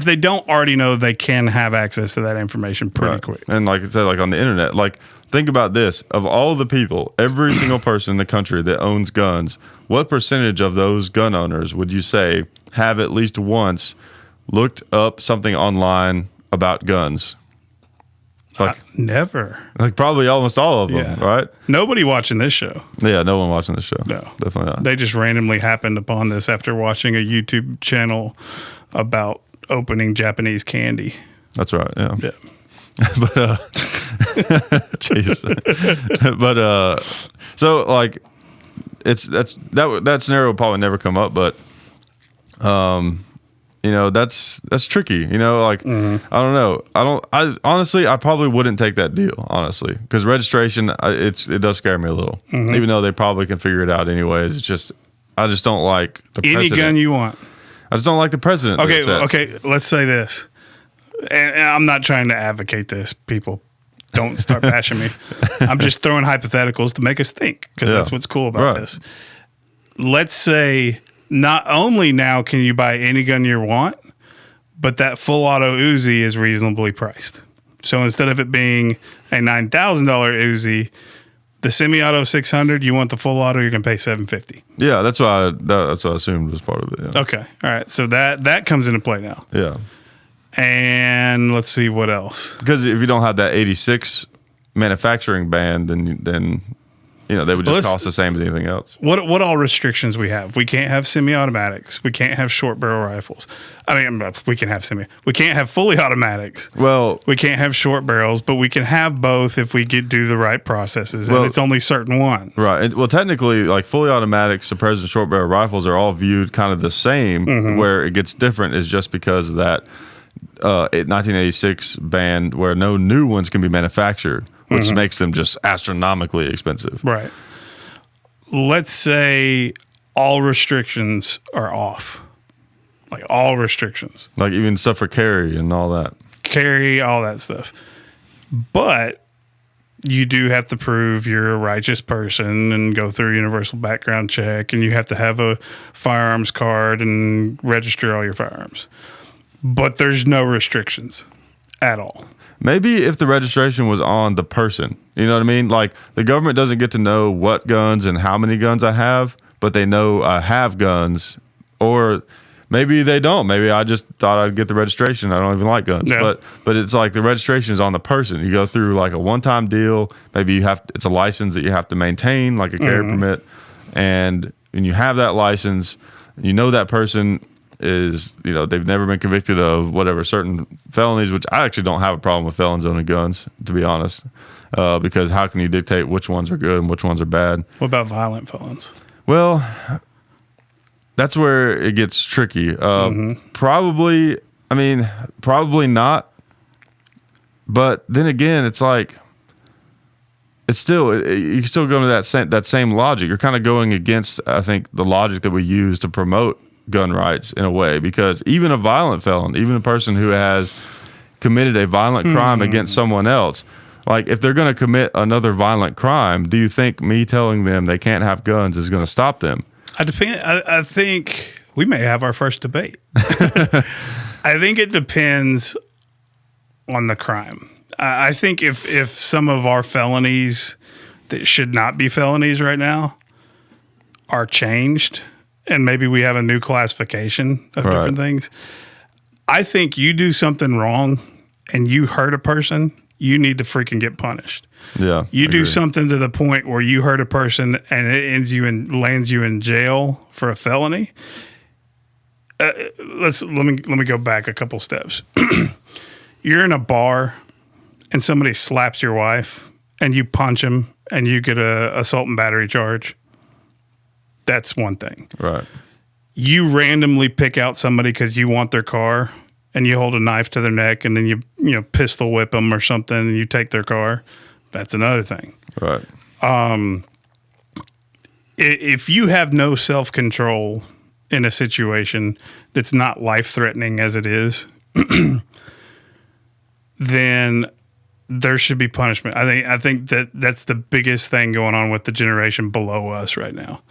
they don't already know, they can have access to that information pretty quick. And like I said, like on the internet, like think about this. Of all the people, every single person in the country that owns guns, what percentage of those gun owners would you say have at least once looked up something online about guns? Like never. Like probably almost all of them, right? Nobody watching this show. Yeah, no one watching this show. No. Definitely not. They just randomly happened upon this after watching a YouTube channel about opening Japanese candy. That's right, yeah. Yeah. But jeez. But so like that scenario will probably never come up, but you know, that's tricky, you know, like I don't know. I honestly I probably wouldn't take that deal, honestly, because registration it does scare me a little. Even though they probably can figure it out anyways. It's just I just don't like the any precedent. gun you want. I just don't like the precedent. Okay, let's say this. And I'm not trying to advocate this, people. Don't start bashing me. I'm just throwing hypotheticals to make us think, because that's what's cool about this. Let's say not only now can you buy any gun you want, but that full auto Uzi is reasonably priced. So instead of it being a $9,000 Uzi, the semi-auto 600, you want the full auto, you're going to pay $750. Yeah, that's what I assumed was part of it. Yeah. Okay. All right. So that comes into play now. Yeah. And let's see what else. Because if you don't have that 86 manufacturing ban, then you know they would just cost the same as anything else. What all restrictions we have? We can't have semi-automatics. We can't have short barrel rifles. I mean, we can have We can't have fully automatics. Well, we can't have short barrels, but we can have both if we do the right processes. And it's only certain ones. Right. Well, technically, like fully automatic suppressors and short barrel rifles are all viewed kind of the same. Where it gets different is just because of that 1986 ban where no new ones can be manufactured. which makes them just astronomically expensive. Right. Let's say all restrictions are off. Like all restrictions. Like even stuff for carry and all that. Carry, all that stuff. But you do have to prove you're a righteous person and go through a universal background check, and you have to have a firearms card and register all your firearms. But there's no restrictions at all. Maybe if the registration was on the person, you know what I mean? Like the government doesn't get to know what guns and how many guns I have, but they know I have guns. Or maybe they don't. Maybe I just thought I'd get the registration. I don't even like guns. Yeah. But it's like the registration is on the person. You go through like a one-time deal. Maybe it's a license that you have to maintain, like a carry permit. And when you have that license, you know that person is, they've never been convicted of whatever certain felonies, which I actually don't have a problem with felons owning guns, to be honest. Because how can you dictate which ones are good and which ones are bad? What about violent felons? Well, that's where it gets tricky. Probably not. But then again, it's like, you still go to that same logic. You're kind of going against, I think, the logic that we use to promote gun rights in a way, because even a violent felon, even a person who has committed a violent crime against someone else, like if they're going to commit another violent crime, do you think me telling them they can't have guns is going to stop them? I think we may have our first debate. I think it depends on the crime. I think if some of our felonies that should not be felonies right now are changed, and maybe we have a new classification of different things, I think you do something wrong and you hurt a person, you need to freaking get punished. Yeah. You do something to the point where you hurt a person and it lands you in jail for a felony. Let me go back a couple steps. You're in a bar and somebody slaps your wife and you punch him and you get a assault and battery charge. That's one thing. Right. You randomly pick out somebody because you want their car and you hold a knife to their neck and then you pistol whip them or something and you take their car. That's another thing. Right. If you have no self-control in a situation that's not life-threatening as it is, then there should be punishment. I think that's the biggest thing going on with the generation below us right now,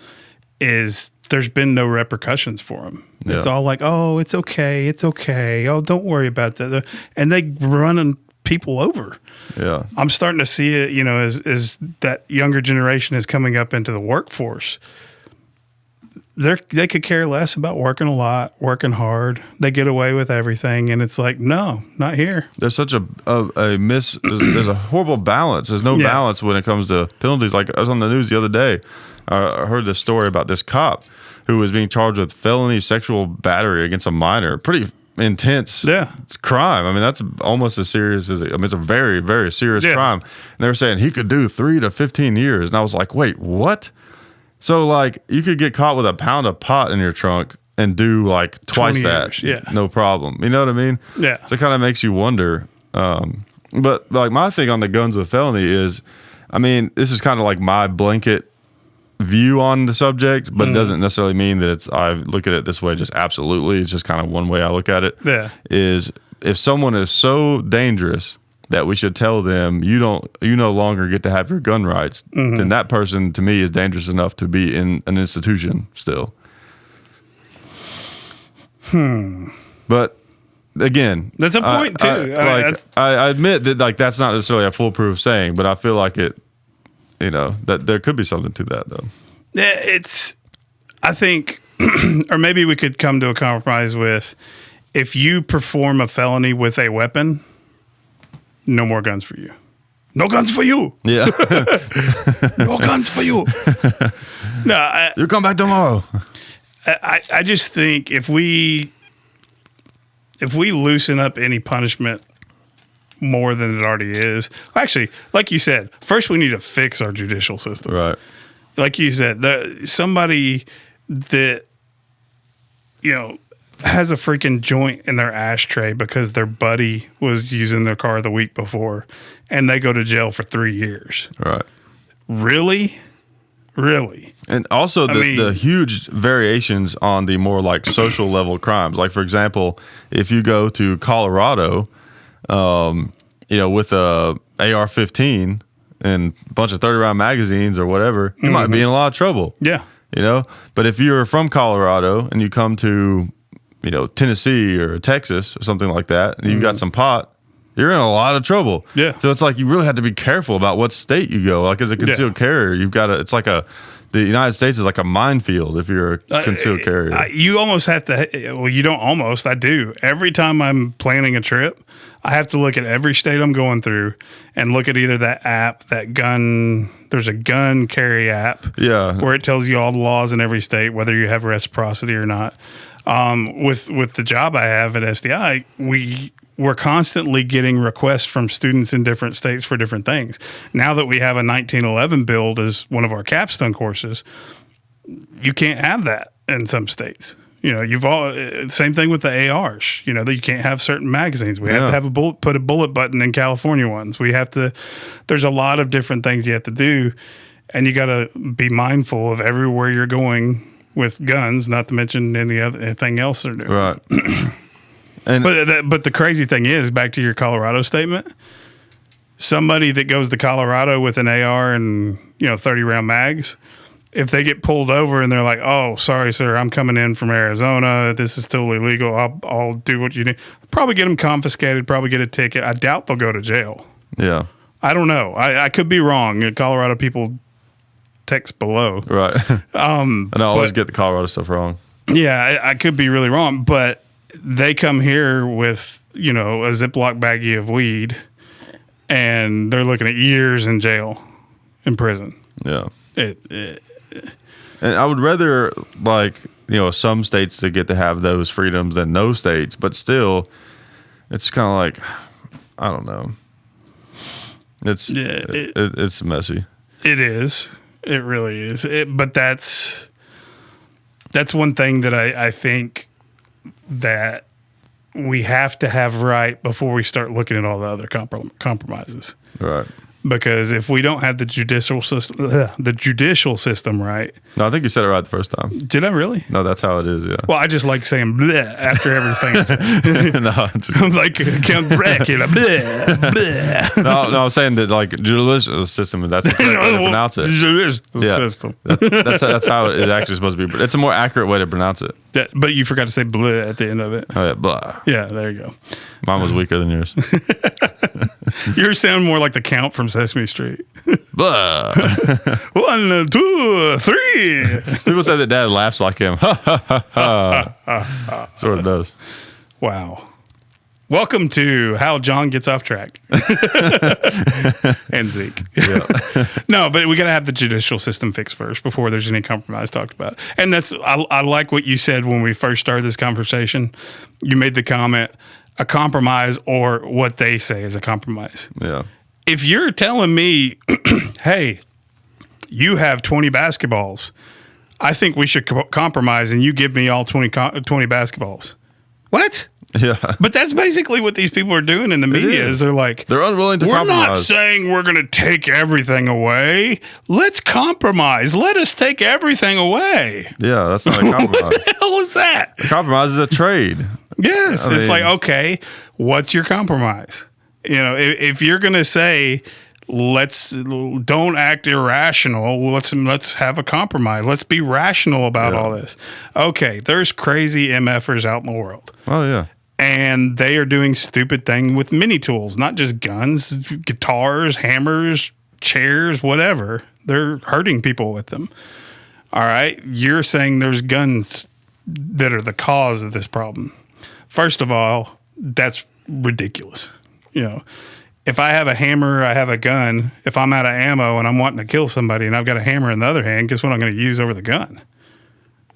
is there's been no repercussions for them. Yeah. It's all like, oh, it's okay. Oh, don't worry about that. And they running people over. Yeah. I'm starting to see it, as that younger generation is coming up into the workforce. They could care less about working a lot, working hard. They get away with everything, and it's like, no, not here. There's such there's a horrible balance. There's no balance when it comes to penalties. Like I was on the news the other day. I heard this story about this cop who was being charged with felony sexual battery against a minor. Pretty intense crime. I mean, that's almost as serious as it's a very, very serious crime. And they were saying he could do 3 to 15 years. And I was like, wait, what? So like you could get caught with a pound of pot in your trunk and do like twice that. Yeah. No problem. You know what I mean? Yeah. So it kind of makes you wonder. But like my thing on the guns with felony is, I mean, this is kind of like my blanket view on the subject, but it doesn't necessarily mean that I look at it this way, just absolutely. It's just kind of one way I look at it. Yeah. Is if someone is so dangerous that we should tell them you no longer get to have your gun rights, then that person to me is dangerous enough to be in an institution still. But again, that's a point too. I admit that like that's not necessarily a foolproof saying, but I feel like it. That there could be something to that, though. Yeah, I think, or maybe we could come to a compromise with, if you perform a felony with a weapon, no more guns for you. No guns for you. Yeah. No guns for you. No, you come back tomorrow. I just think if we loosen up any punishment more than it already is. Actually, like you said, first we need to fix our judicial system. Right. Like you said, somebody that, has a freaking joint in their ashtray because their buddy was using their car the week before, and they go to jail for 3 years. Right. Really? And also the huge variations on the more like social level crimes. Like, for example, if you go to Colorado, with a AR-15 and a bunch of 30-round magazines or whatever, you might be in a lot of trouble. Yeah. But if you're from Colorado and you come to, Tennessee or Texas or something like that, and you've got some pot, you're in a lot of trouble. Yeah. So it's like you really have to be careful about what state you go. Like, as a concealed carrier, you've got to, it's like the United States is like a minefield if you're a concealed carrier. You almost have to, you don't almost, I do. Every time I'm planning a trip, I have to look at every state I'm going through and look at either that app, there's a gun carry app. Yeah. Where it tells you all the laws in every state, whether you have reciprocity or not. With the job I have at SDI, we're constantly getting requests from students in different states for different things. Now that we have a 1911 build as one of our capstone courses, you can't have that in some states. Same thing with the ARs. That you can't have certain magazines. We have to have put a bullet button in California ones. There's a lot of different things you have to do, and you got to be mindful of everywhere you're going with guns, not to mention anything else they're doing. Right. But the crazy thing is, back to your Colorado statement, somebody that goes to Colorado with an AR and 30-round mags, if they get pulled over and they're like, "Oh, sorry, sir, I'm coming in from Arizona. This is totally legal. I'll do what you need." Probably get them confiscated. Probably get a ticket. I doubt they'll go to jail. Yeah. I don't know. I could be wrong. Colorado people text below. Right. And I always get the Colorado stuff wrong. Yeah, I could be really wrong, but they come here with, a Ziploc baggie of weed, and they're looking at years in jail, in prison. Yeah. And I would rather, some states to get to have those freedoms than no states, but still, it's kind of like, I don't know. It's messy. It is. It really is. But that's one thing that I think that we have to have right before we start looking at all the other compromises. Right. Because if we don't have the judicial system right. No, I think you said it right the first time. Did I really? No, that's how it is, yeah. Well, I just like saying bleh after everything. I'm like Count Dracula, bleh, bleh. No, I'm saying that judicial system, that's the correct way to pronounce it. Judicial system. That's how it actually supposed to be. It's a more accurate way to pronounce it. But you forgot to say bleh at the end of it. Oh, yeah, blah. Yeah, there you go. Mine was weaker than yours. Yours sound more like the Count from Sesame Street. Blah. 1, 2, 3. People say that Dad laughs like him. Sort of does. Wow. Welcome to How John Gets Off Track. And Zeke. Yeah. No, but we got to have the judicial system fixed first before there's any compromise talked about. And I like what you said when we first started this conversation. You made the comment, a compromise or what they say is a compromise. Yeah. If you're telling me, hey, you have 20 basketballs, I think we should compromise and you give me all 20 basketballs. What? Yeah. But that's basically what these people are doing in the media is they're like, they're unwilling to compromise. We're not saying we're going to take everything away. Let's compromise. Let us take everything away. Yeah, that's not a compromise. What the hell is that? A compromise is a trade. Yes. It's like, okay, what's your compromise? If you're going to say, don't act irrational. Let's have a compromise. Let's be rational about all this. Okay, there's crazy MFers out in the world. Oh, yeah. And they are doing stupid things with mini tools, not just guns, guitars, hammers, chairs, whatever. They're hurting people with them. All right. You're saying there's guns that are the cause of this problem. First of all, that's ridiculous. If I have a hammer, I have a gun. If I'm out of ammo and I'm wanting to kill somebody and I've got a hammer in the other hand, guess what I'm going to use over the gun?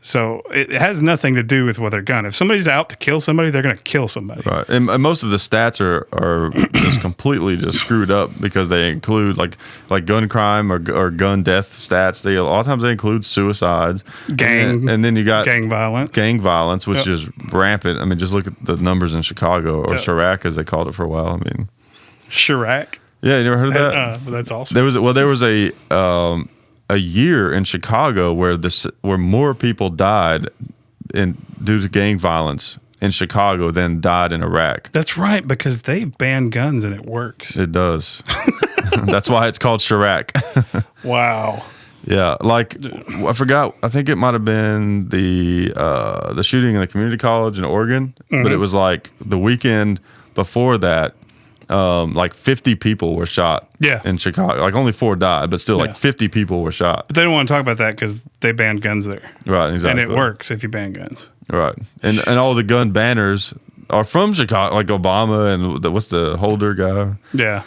So it has nothing to do with what they're gun. If somebody's out to kill somebody, they're going to kill somebody. Right. And most of the stats are just completely just screwed up because they include like gun crime or gun death stats. A lot of times they include suicides, and then you got gang violence, which is rampant. I mean, just look at the numbers in Chicago, or Chirac as they called it for a while. I mean, Chirac. Yeah, you never heard of that? But that's awesome. There was a year in Chicago where more people died due to gang violence in Chicago than died in Iraq. That's right, because they've banned guns and it works. It does. That's why it's called Chirac. Wow. Yeah, like I forgot. I think it might have been the shooting in the community college in Oregon, but it was like the weekend before that. Like 50 people were shot in Chicago. Like only 4 died, but still like 50 people were shot. But they don't want to talk about that because they banned guns there. Right, exactly. And it works if you ban guns. Right. And all the gun banners are from Chicago, like Obama and what's the Holder guy? Yeah.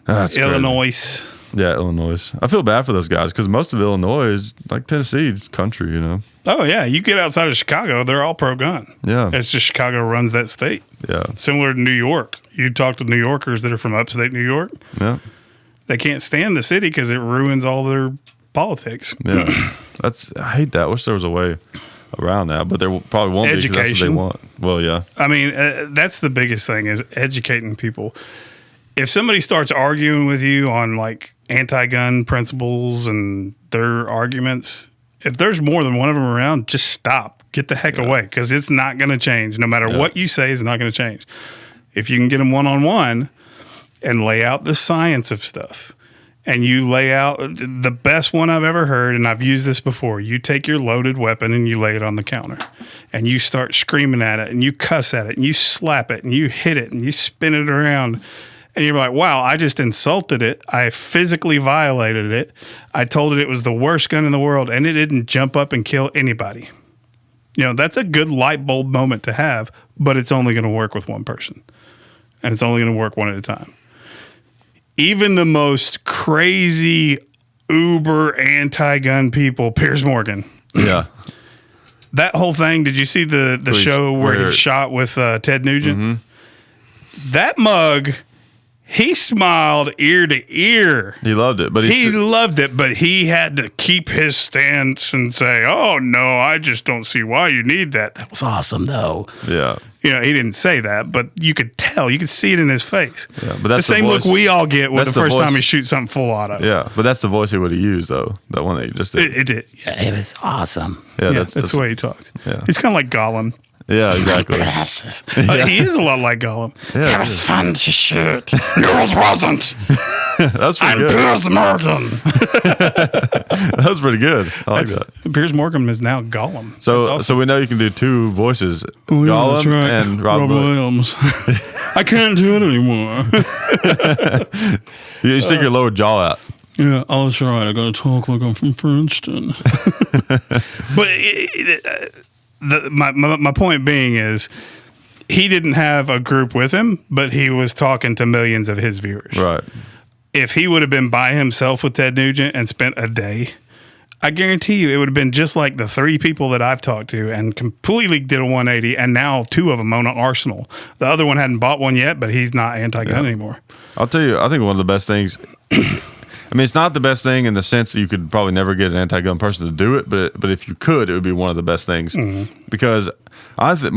That's Illinois. Crazy. Yeah, Illinois. I feel bad for those guys because most of Illinois is like Tennessee, it's country, you know. Oh, yeah. You get outside of Chicago, they're all pro-gun. Yeah. It's just Chicago runs that state. Yeah. Similar to New York. You talk to New Yorkers that are from upstate New York. Yeah. They can't stand the city because it ruins all their politics. Yeah. I hate that. I wish there was a way around that, but there probably won't be because that's what they want. Well, yeah. I mean, that's the biggest thing is educating people. If somebody starts arguing with you on like anti-gun principles and their arguments, if there's more than one of them around, just stop. Get the heck away because it's not going to change. No matter what you say, it's not going to change. If you can get them one-on-one and lay out the science of stuff, and you lay out the best one I've ever heard, and I've used this before, you take your loaded weapon and you lay it on the counter, and you start screaming at it, and you cuss at it, and you slap it, and you hit it, and you spin it around. And you're like, wow, I just insulted it. I physically violated it. I told it was the worst gun in the world, and it didn't jump up and kill anybody. You know, that's a good light bulb moment to have, but it's only going to work with one person. And it's only going to work one at a time. Even the most crazy, uber anti-gun people, Piers Morgan. Yeah. That whole thing, did you see the show where he shot with Ted Nugent? Mm-hmm. That mug... He smiled ear to ear. He loved it, but he loved it, but he had to keep his stance and say, "Oh no, I just don't see why you need that." That was awesome, though. Yeah, you know, he didn't say that, but you could tell, you could see it in his face. Yeah, but that's the same look we all get when the first time he shoots something full auto. Yeah, but that's the voice he would have used, though. That one that he just did. It did. Yeah, it was awesome. Yeah, that's the way he talks. Yeah, he's kind of like Gollum. Yeah, exactly. He is a lot like Gollum. Yeah, it was fun to shoot. No, it wasn't. That's pretty good. Piers Morgan. That was pretty good. I like that. Piers Morgan is now Gollum. So, awesome. So we know you can do 2 voices, Gollum and Rob Williams. I can't do it anymore. You stick your lower jaw out. Yeah, I'll try. I gotta talk like I'm from Princeton. But my point being is, he didn't have a group with him, but he was talking to millions of his viewers. Right. If he would have been by himself with Ted Nugent and spent a day, I guarantee you it would have been just like the 3 people that I've talked to and completely did a 180, and now 2 of them own an arsenal. The other one hadn't bought one yet, but he's not anti-gun anymore. I'll tell you, I think one of the best things... I mean, it's not the best thing in the sense that you could probably never get an anti-gun person to do it, but if you could, it would be one of the best things. Mm-hmm. Because I think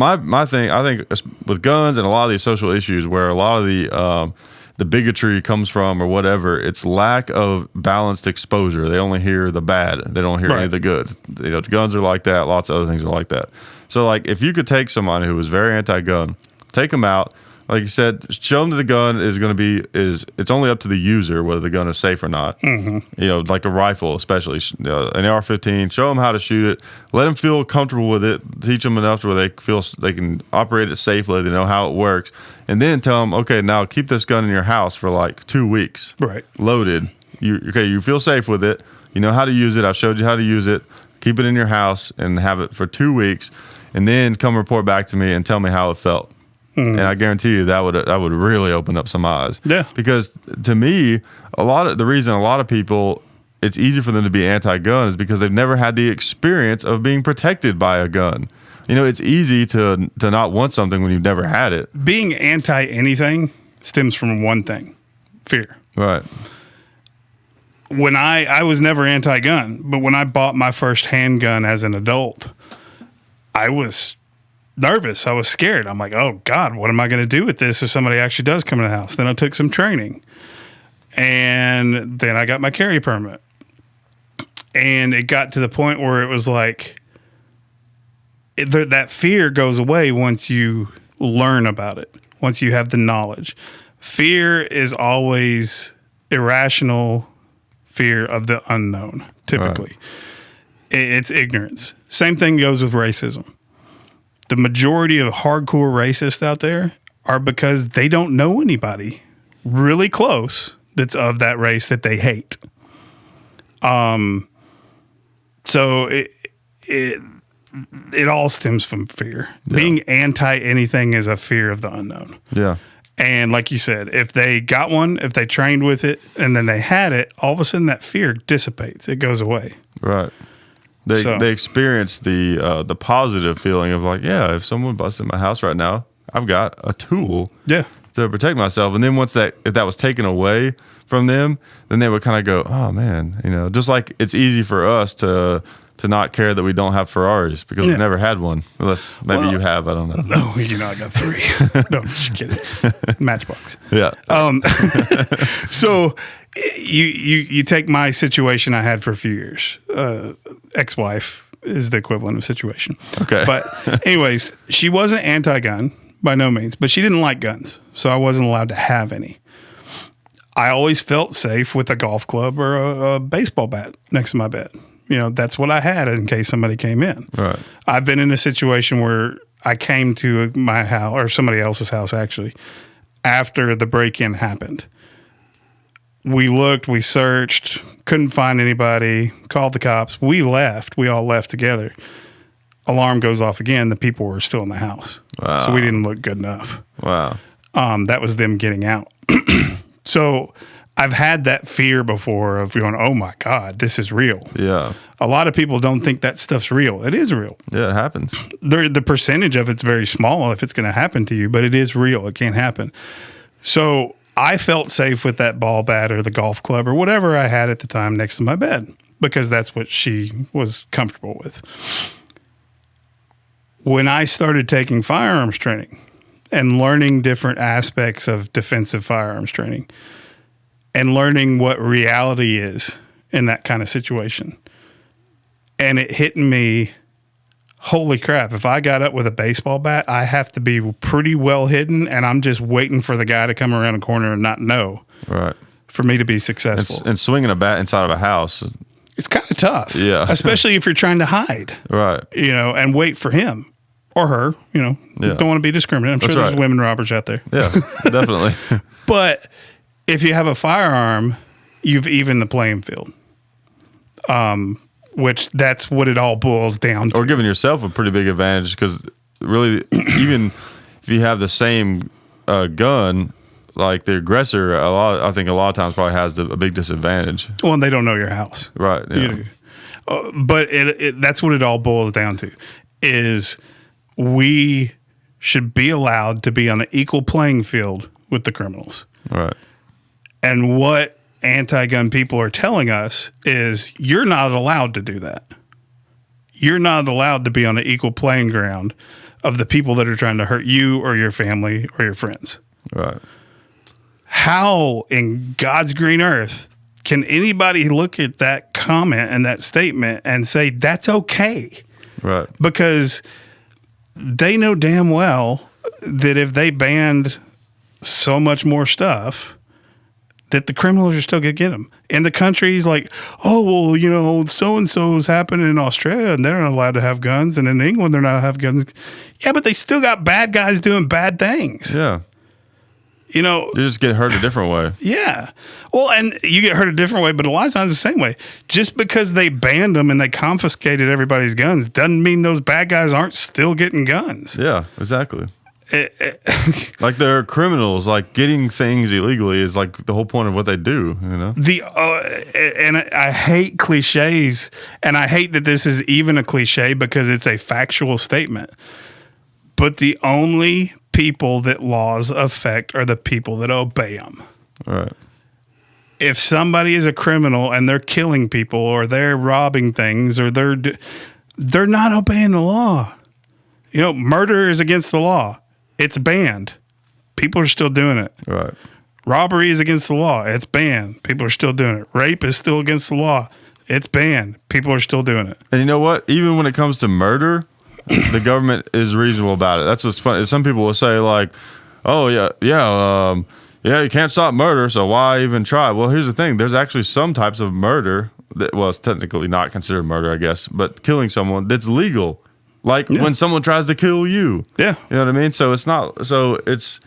with guns and a lot of these social issues where a lot of the bigotry comes from or whatever, it's lack of balanced exposure. They only hear the bad. They don't hear any of the good. You know, guns are like that. Lots of other things are like that. So, like, if you could take someone who was very anti-gun, take them out, like you said, show them that the gun it's only up to the user whether the gun is safe or not. Mm-hmm. You know, like a rifle, especially an AR-15. Show them how to shoot it. Let them feel comfortable with it. Teach them enough to where they feel they can operate it safely. They know how it works, and then tell them, okay, now keep this gun in your house for like 2 weeks, loaded. You feel safe with it. You know how to use it. I've showed you how to use it. Keep it in your house and have it for 2 weeks, and then come report back to me and tell me how it felt. Mm-hmm. And I guarantee you that would really open up some eyes. Yeah. Because to me, the reason a lot of people it's easy for them to be anti-gun is because they've never had the experience of being protected by a gun. It's easy to not want something when you've never had it. Being anti anything stems from one thing: fear. Right. When I was never anti-gun, but when I bought my first handgun as an adult, I was nervous. I was scared. I'm like, oh God, what am I going to do with this if somebody actually does come in the house? Then I took some training, and then I got my carry permit. And it got to the point where it was like, that fear goes away once you learn about it, once you have the knowledge. Fear is always irrational fear of the unknown, typically. Right. It's ignorance. Same thing goes with racism. The majority of hardcore racists out there are because they don't know anybody really close that's of that race that they hate. So it all stems from fear. Yeah. Being anti anything is a fear of the unknown. Yeah. And like you said, if they got one, if they trained with it, and then they had it, all of a sudden that fear dissipates. It goes away. Right. They experience the positive feeling of like, yeah, if someone busts in my house right now, I've got a tool to protect myself. And then if that was taken away from them, then they would kind of go, oh man, just like it's easy for us to not care that we don't have Ferraris because we've never had one. Unless maybe you have, I don't know. No, I got 3. No, just kidding. Matchbox. Yeah. So you take my situation I had for a few years. Ex-wife is the equivalent of situation. Okay. But anyways, she wasn't anti-gun by no means, but she didn't like guns. So I wasn't allowed to have any. I always felt safe with a golf club or a baseball bat next to my bed. That's what I had in case somebody came in. Right. I've been in a situation where I came to my house or somebody else's house actually after the break-in happened. We looked, we searched, couldn't find anybody, called the cops. We left. We all left together. Alarm goes off again. The people were still in the house. Wow. So we didn't look good enough. Wow. That was them getting out. So I've had that fear before of going, oh my God, this is real. Yeah. A lot of people don't think that stuff's real. It is real. Yeah, it happens. The percentage of it's very small if it's going to happen to you, but it is real. It can happen. So I felt safe with that ball bat or the golf club or whatever I had at the time next to my bed because that's what she was comfortable with. When I started taking firearms training and learning different aspects of defensive firearms training, and learning what reality is in that kind of situation. And it hit me, holy crap, if I got up with a baseball bat, I have to be pretty well hidden, and I'm just waiting for the guy to come around the corner and not know. Right. For me to be successful. And swinging a bat inside of a house. It's kind of tough. Yeah. Especially if you're trying to hide. Right. And wait for him. Or her, Don't want to be discriminating. I'm sure there's women robbers out there. Yeah, definitely. But if you have a firearm, you've evened the playing field. Which that's what it all boils down to. Or giving yourself a pretty big advantage because really, even if you have the same gun, like the aggressor, I think a lot of times probably has a big disadvantage. Well, and they don't know your house. Right. Yeah. But that's what it all boils down to, is we should be allowed to be on an equal playing field with the criminals. Right. And what anti-gun people are telling us is you're not allowed to do that. You're not allowed to be on an equal playing ground of the people that are trying to hurt you or your family or your friends. Right. How in God's green earth can anybody look at that comment and that statement and say that's okay? Right. Because they know damn well that if they banned so much more stuff, that the criminals are still going to get them. And the country's like, oh, well, so-and-so's happening in Australia and they're not allowed to have guns. And in England, they're not allowed to have guns. Yeah, but they still got bad guys doing bad things. Yeah. They just get hurt a different way. Yeah. Well, and you get hurt a different way, but a lot of times the same way. Just because they banned them and they confiscated everybody's guns doesn't mean those bad guys aren't still getting guns. Yeah, exactly. Like they're criminals. Like getting things illegally is like the whole point of what they do. You know. And I hate cliches, and I hate that this is even a cliche because it's a factual statement. But the only people that laws affect are the people that obey them. Right. If somebody is a criminal and they're killing people or they're robbing things or they're not obeying the law. You know, murder is against the law. It's banned. People are still doing it. Right. Robbery is against the law. It's banned. People are still doing it. Rape is still against the law. It's banned. People are still doing it. And you know what? Even when it comes to murder, the government is reasonable about it. That's what's funny. Some people will say like, "Oh yeah, you can't stop murder, so why even try?" Well, here's the thing. There's actually some types of murder that was technically not considered murder, I guess, but killing someone that's legal. Like when someone tries to kill you. Yeah. You know what I mean? So it's not, so it's,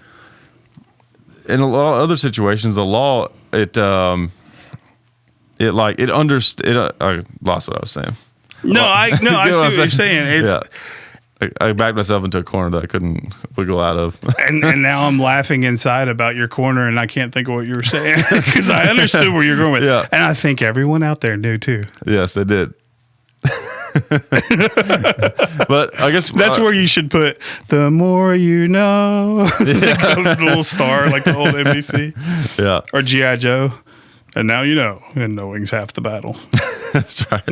in a lot of other situations, the law, I lost what I was saying. I see what you're saying. It's, I backed myself into a corner that I couldn't wiggle out of. and now I'm laughing inside about your corner, and I can't think of what you were saying because I understood where you're going with it. Yeah. And I think everyone out there knew too. Yes, they did. But I guess that's where you should put "the more you know." The little star like the old NBC, or GI Joe. And now you know, and knowing's half the battle. That's right.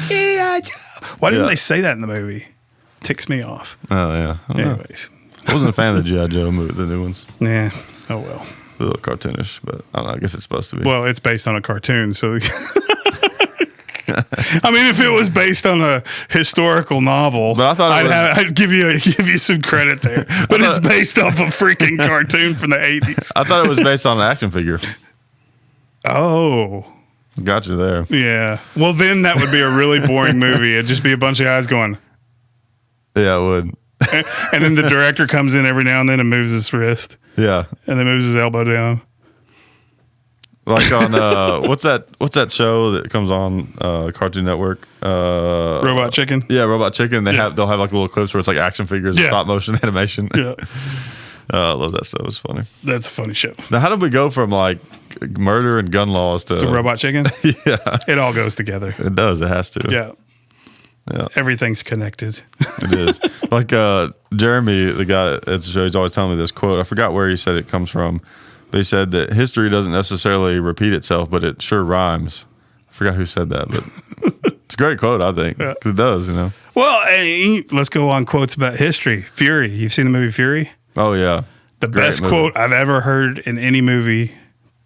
GI Joe. Why didn't they say that in the movie? Ticks me off. Oh yeah. Anyways, I wasn't a fan of the GI Joe movie, the new ones. Yeah. Oh well. A little cartoonish, but I don't know. I guess it's supposed to be. Well, it's based on a cartoon, so. I mean, if it was based on a historical novel, but I thought I'd give you some credit there. But it's based off a freaking cartoon from the 80s. I thought it was based on an action figure. Oh, got you there. Yeah. Well, then that would be a really boring movie. It'd just be a bunch of guys going. Yeah, it would. And then the director comes in every now and then and moves his wrist. Yeah, and then moves his elbow down. Like on what's that show that comes on Cartoon Network? Robot Chicken. Yeah, Robot Chicken. They'll have like little clips where it's like action figures and stop motion animation. Yeah. I love that stuff. It's funny. That's a funny show. Now, how did we go from like murder and gun laws to Robot Chicken? Yeah, it all goes together. It does. It has to. Yeah. Everything's connected. It is. Like Jeremy, the guy at the show, he's always telling me this quote. I forgot where he said it comes from. They said that history doesn't necessarily repeat itself, but it sure rhymes. I forgot who said that, but it's a great quote, I think, because it does, you know. Well, let's go on quotes about history. Fury. You've seen the movie Fury? Oh, yeah. The best quote I've ever heard in any movie,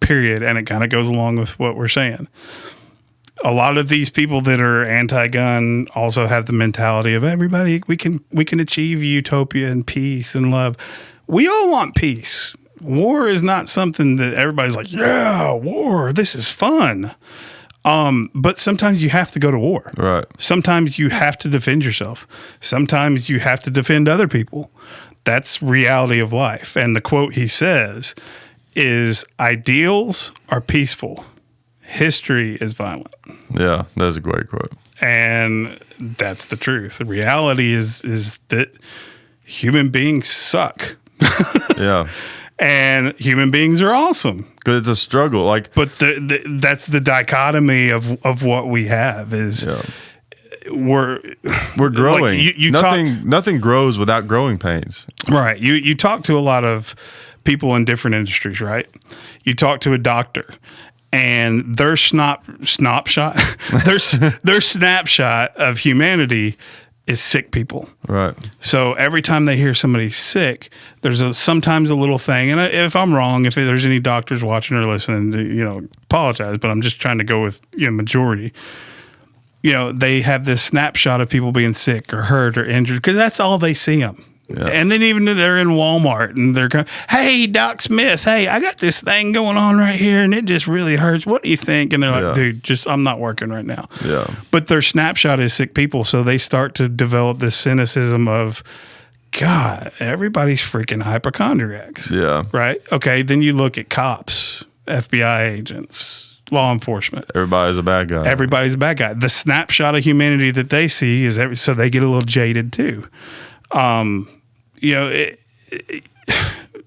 period, and it kind of goes along with what we're saying. A lot of these people that are anti-gun also have the mentality of everybody, we can achieve utopia and peace and love. We all want peace. War is not something that everybody's like, yeah, war, this is fun. But sometimes you have to go to war. Right. Sometimes you have to defend yourself. Sometimes you have to defend other people. That's reality of life. And the quote he says is, ideals are peaceful. History is violent. Yeah, that's a great quote. And that's the truth. The reality is that human beings suck. Yeah. And human beings are awesome. Because it's a struggle. But that's the dichotomy of what we have is we're growing. Like nothing grows without growing pains. Right. You talk to a lot of people in different industries, right? You talk to a doctor and their snapshot of humanity is sick people. Right. So every time they hear somebody sick, there's sometimes a little thing. And if I'm wrong, if there's any doctors watching or listening, apologize. But I'm just trying to go with majority. They have this snapshot of people being sick or hurt or injured because that's all they see them. Yeah. And then even if they're in Walmart and they're going, hey, Doc Smith, hey, I got this thing going on right here and it just really hurts. What do you think? And they're like, dude, I'm not working right now. Yeah. But their snapshot is sick people. So they start to develop this cynicism of, God, everybody's freaking hypochondriacs. Yeah. Right? Okay. Then you look at cops, FBI agents, law enforcement. Everybody's a bad guy. Everybody's a bad guy. The snapshot of humanity that they see is so they get a little jaded too. You're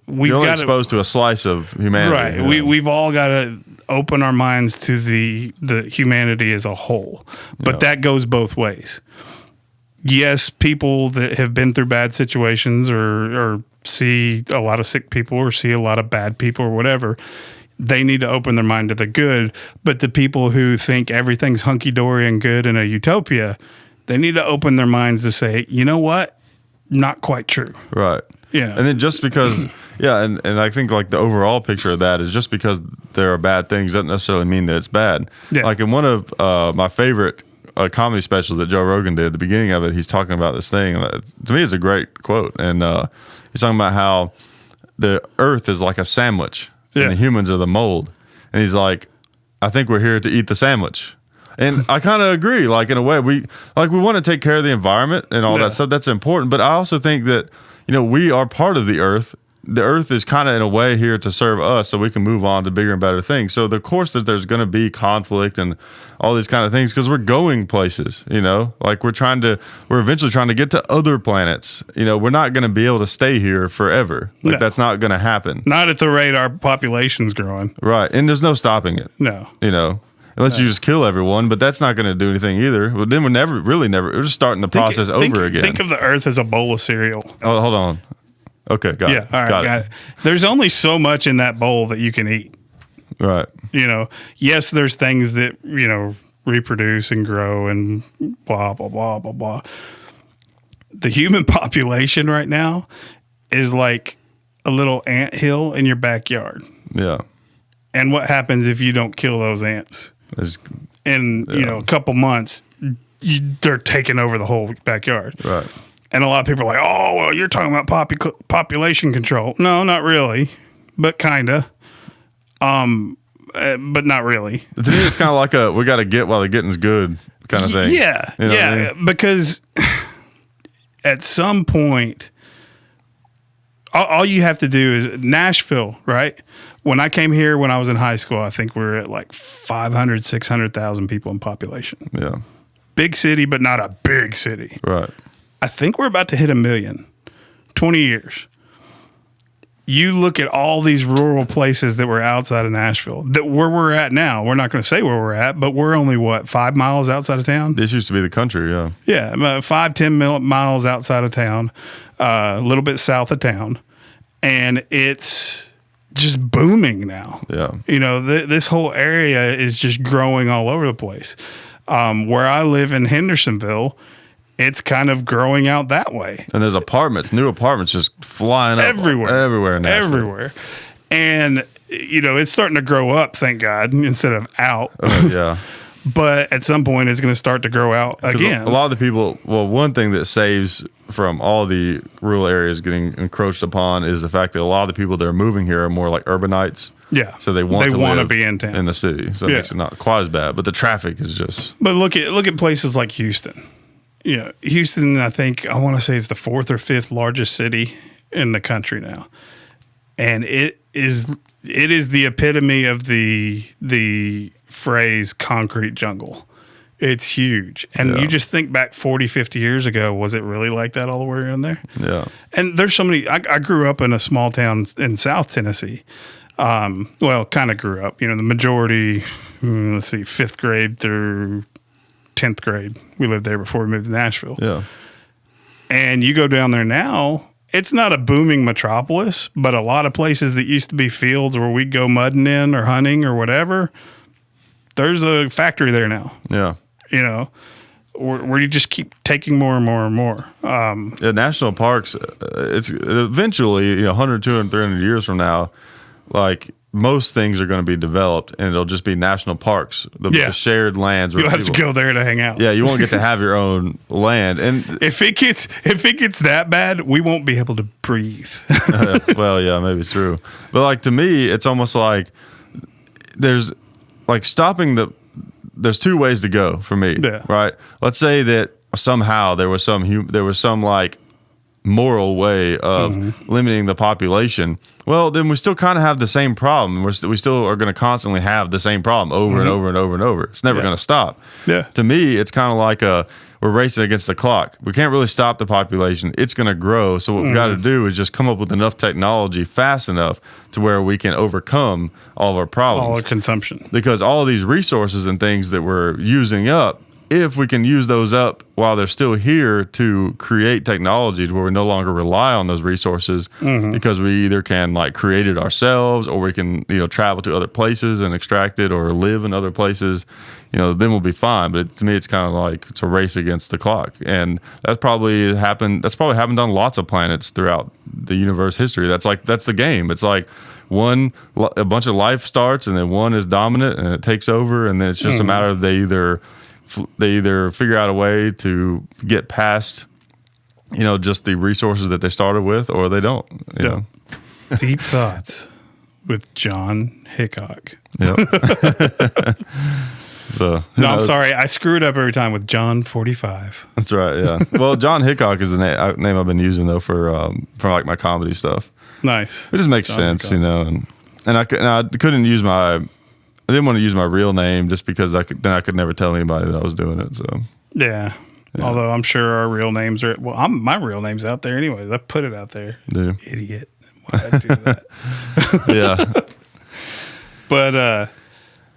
only exposed to a slice of humanity. Right. We've all got to open our minds to the humanity as a whole. But that goes both ways. Yes, people that have been through bad situations or see a lot of sick people or see a lot of bad people or whatever, they need to open their mind to the good. But the people who think everything's hunky-dory and good in a utopia, they need to open their minds to say, you know what? Not quite true. Right. Yeah. And then just because, and I think like the overall picture of that is just because there are bad things doesn't necessarily mean that it's bad. Yeah. Like in one of my favorite comedy specials that Joe Rogan did, at the beginning of it, he's talking about this thing. To me, it's a great quote. And he's talking about how the earth is like a sandwich and the humans are the mold. And he's like, I think we're here to eat the sandwich. And I kind of agree. Like in a way, we want to take care of the environment and all that stuff. That's important. But I also think that, we are part of the earth. The earth is kind of in a way here to serve us so we can move on to bigger and better things. So of course that there's going to be conflict and all these kind of things because we're going places, like we're eventually trying to get to other planets. We're not going to be able to stay here forever. Like that's not going to happen. Not at the rate our population's growing. Right. And there's no stopping it. No. Unless you just kill everyone, but that's not going to do anything either. But then we're just starting the process over again. Think of the earth as a bowl of cereal. Oh, hold on. Okay, got it. Yeah, all right, got it. There's only so much in that bowl that you can eat. Right. Yes, there's things that, reproduce and grow and blah, blah, blah, blah, blah. The human population right now is like a little anthill in your backyard. Yeah. And what happens if you don't kill those ants? In a couple months, they're taking over the whole backyard. Right. And a lot of people are like, oh, well, you're talking about population control. No, not really, but kind of. But not really. To me, it's kind of like we got to get while the getting's good kind of thing. Yeah. You know what I mean? Because at some point, all you have to do is Nashville, right? When I came here when I was in high school, I think we were at like 500, 600,000 people in population. Yeah. Big city, but not a big city. Right. I think we're about to hit 1 million. 20 years. You look at all these rural places that were outside of Nashville, that where we're at now. We're not going to say where we're at, but we're only, 5 miles outside of town? This used to be the country, yeah. Yeah, about 5-10 miles outside of town, a little bit south of town. And it's just booming now. Yeah. This whole area is just growing all over the place. Where I live in Hendersonville, it's kind of growing out that way. And there's new apartments just flying up everywhere in Nashville. Everywhere. And, it's starting to grow up, thank God, instead of out. Yeah. But at some point, it's going to start to grow out again. A lot of the people, one thing that saves from all the rural areas getting encroached upon is the fact that a lot of the people that are moving here are more like urbanites. Yeah. So they want to be in town. In the city. So it makes it not quite as bad. But the traffic is just... But look at places like Houston. Houston, I want to say it's the 4th or 5th largest city in the country now. And it is the epitome of the phrase concrete jungle. It's huge. And you just think back 40, 50 years ago, was it really like that all the way around there? Yeah. And there's so many, I grew up in a small town in South Tennessee. Kind of grew up, the majority, 5th grade through 10th grade. We lived there before we moved to Nashville. Yeah. And you go down there now, it's not a booming metropolis, but a lot of places that used to be fields where we'd go mudding in or hunting or whatever, there's a factory there now. Yeah. Where you just keep taking more and more and more. National parks, it's eventually, 100, 200, 300 years from now, like most things are going to be developed and it'll just be national parks, the shared lands. You'll have to go there to hang out. Yeah, you won't get to have your own land. And if it gets that bad, we won't be able to breathe. Well, yeah, maybe it's true. But like to me, it's almost like there's like there's two ways to go for me. Yeah. Right. Let's say that somehow there was some like moral way of limiting the population. Well, then we still kind of have the same problem. We still are going to constantly have the same problem over and over and over and over. It's never going to stop. Yeah. To me, it's kind of like we're racing against the clock. We can't really stop the population. It's going to grow. So what we've got to do is just come up with enough technology fast enough to where we can overcome all of our problems. All our consumption. Because all of these resources and things that we're using up, if we can use those up while they're still here to create technology to where we no longer rely on those resources, because we either can like create it ourselves, or we can, you know, travel to other places and extract it, or live in other places, you know, then we'll be fine. But to me, it's kind of like it's a race against the clock. And that's probably happened on lots of planets throughout the universe history. That's the game. It's like a bunch of life starts, and then one is dominant and it takes over, and then it's just a matter of they either figure out a way to get past, you know, just the resources that they started with, or they don't. You know. Deep Thoughts with John Hickok. Yep. So no, I'm sorry, I screw it up every time with John 45. That's right. Yeah. Well, John Hickok is the name I've been using though for like my comedy stuff. Nice. It just makes John sense, Hickok. you know, and I couldn't use I didn't want to use my real name just because I could never tell anybody that I was doing it. So Yeah. Although I'm sure our real names are, my real name's out there anyways. I put it out there. Yeah. Idiot. Why'd I do that? Yeah. But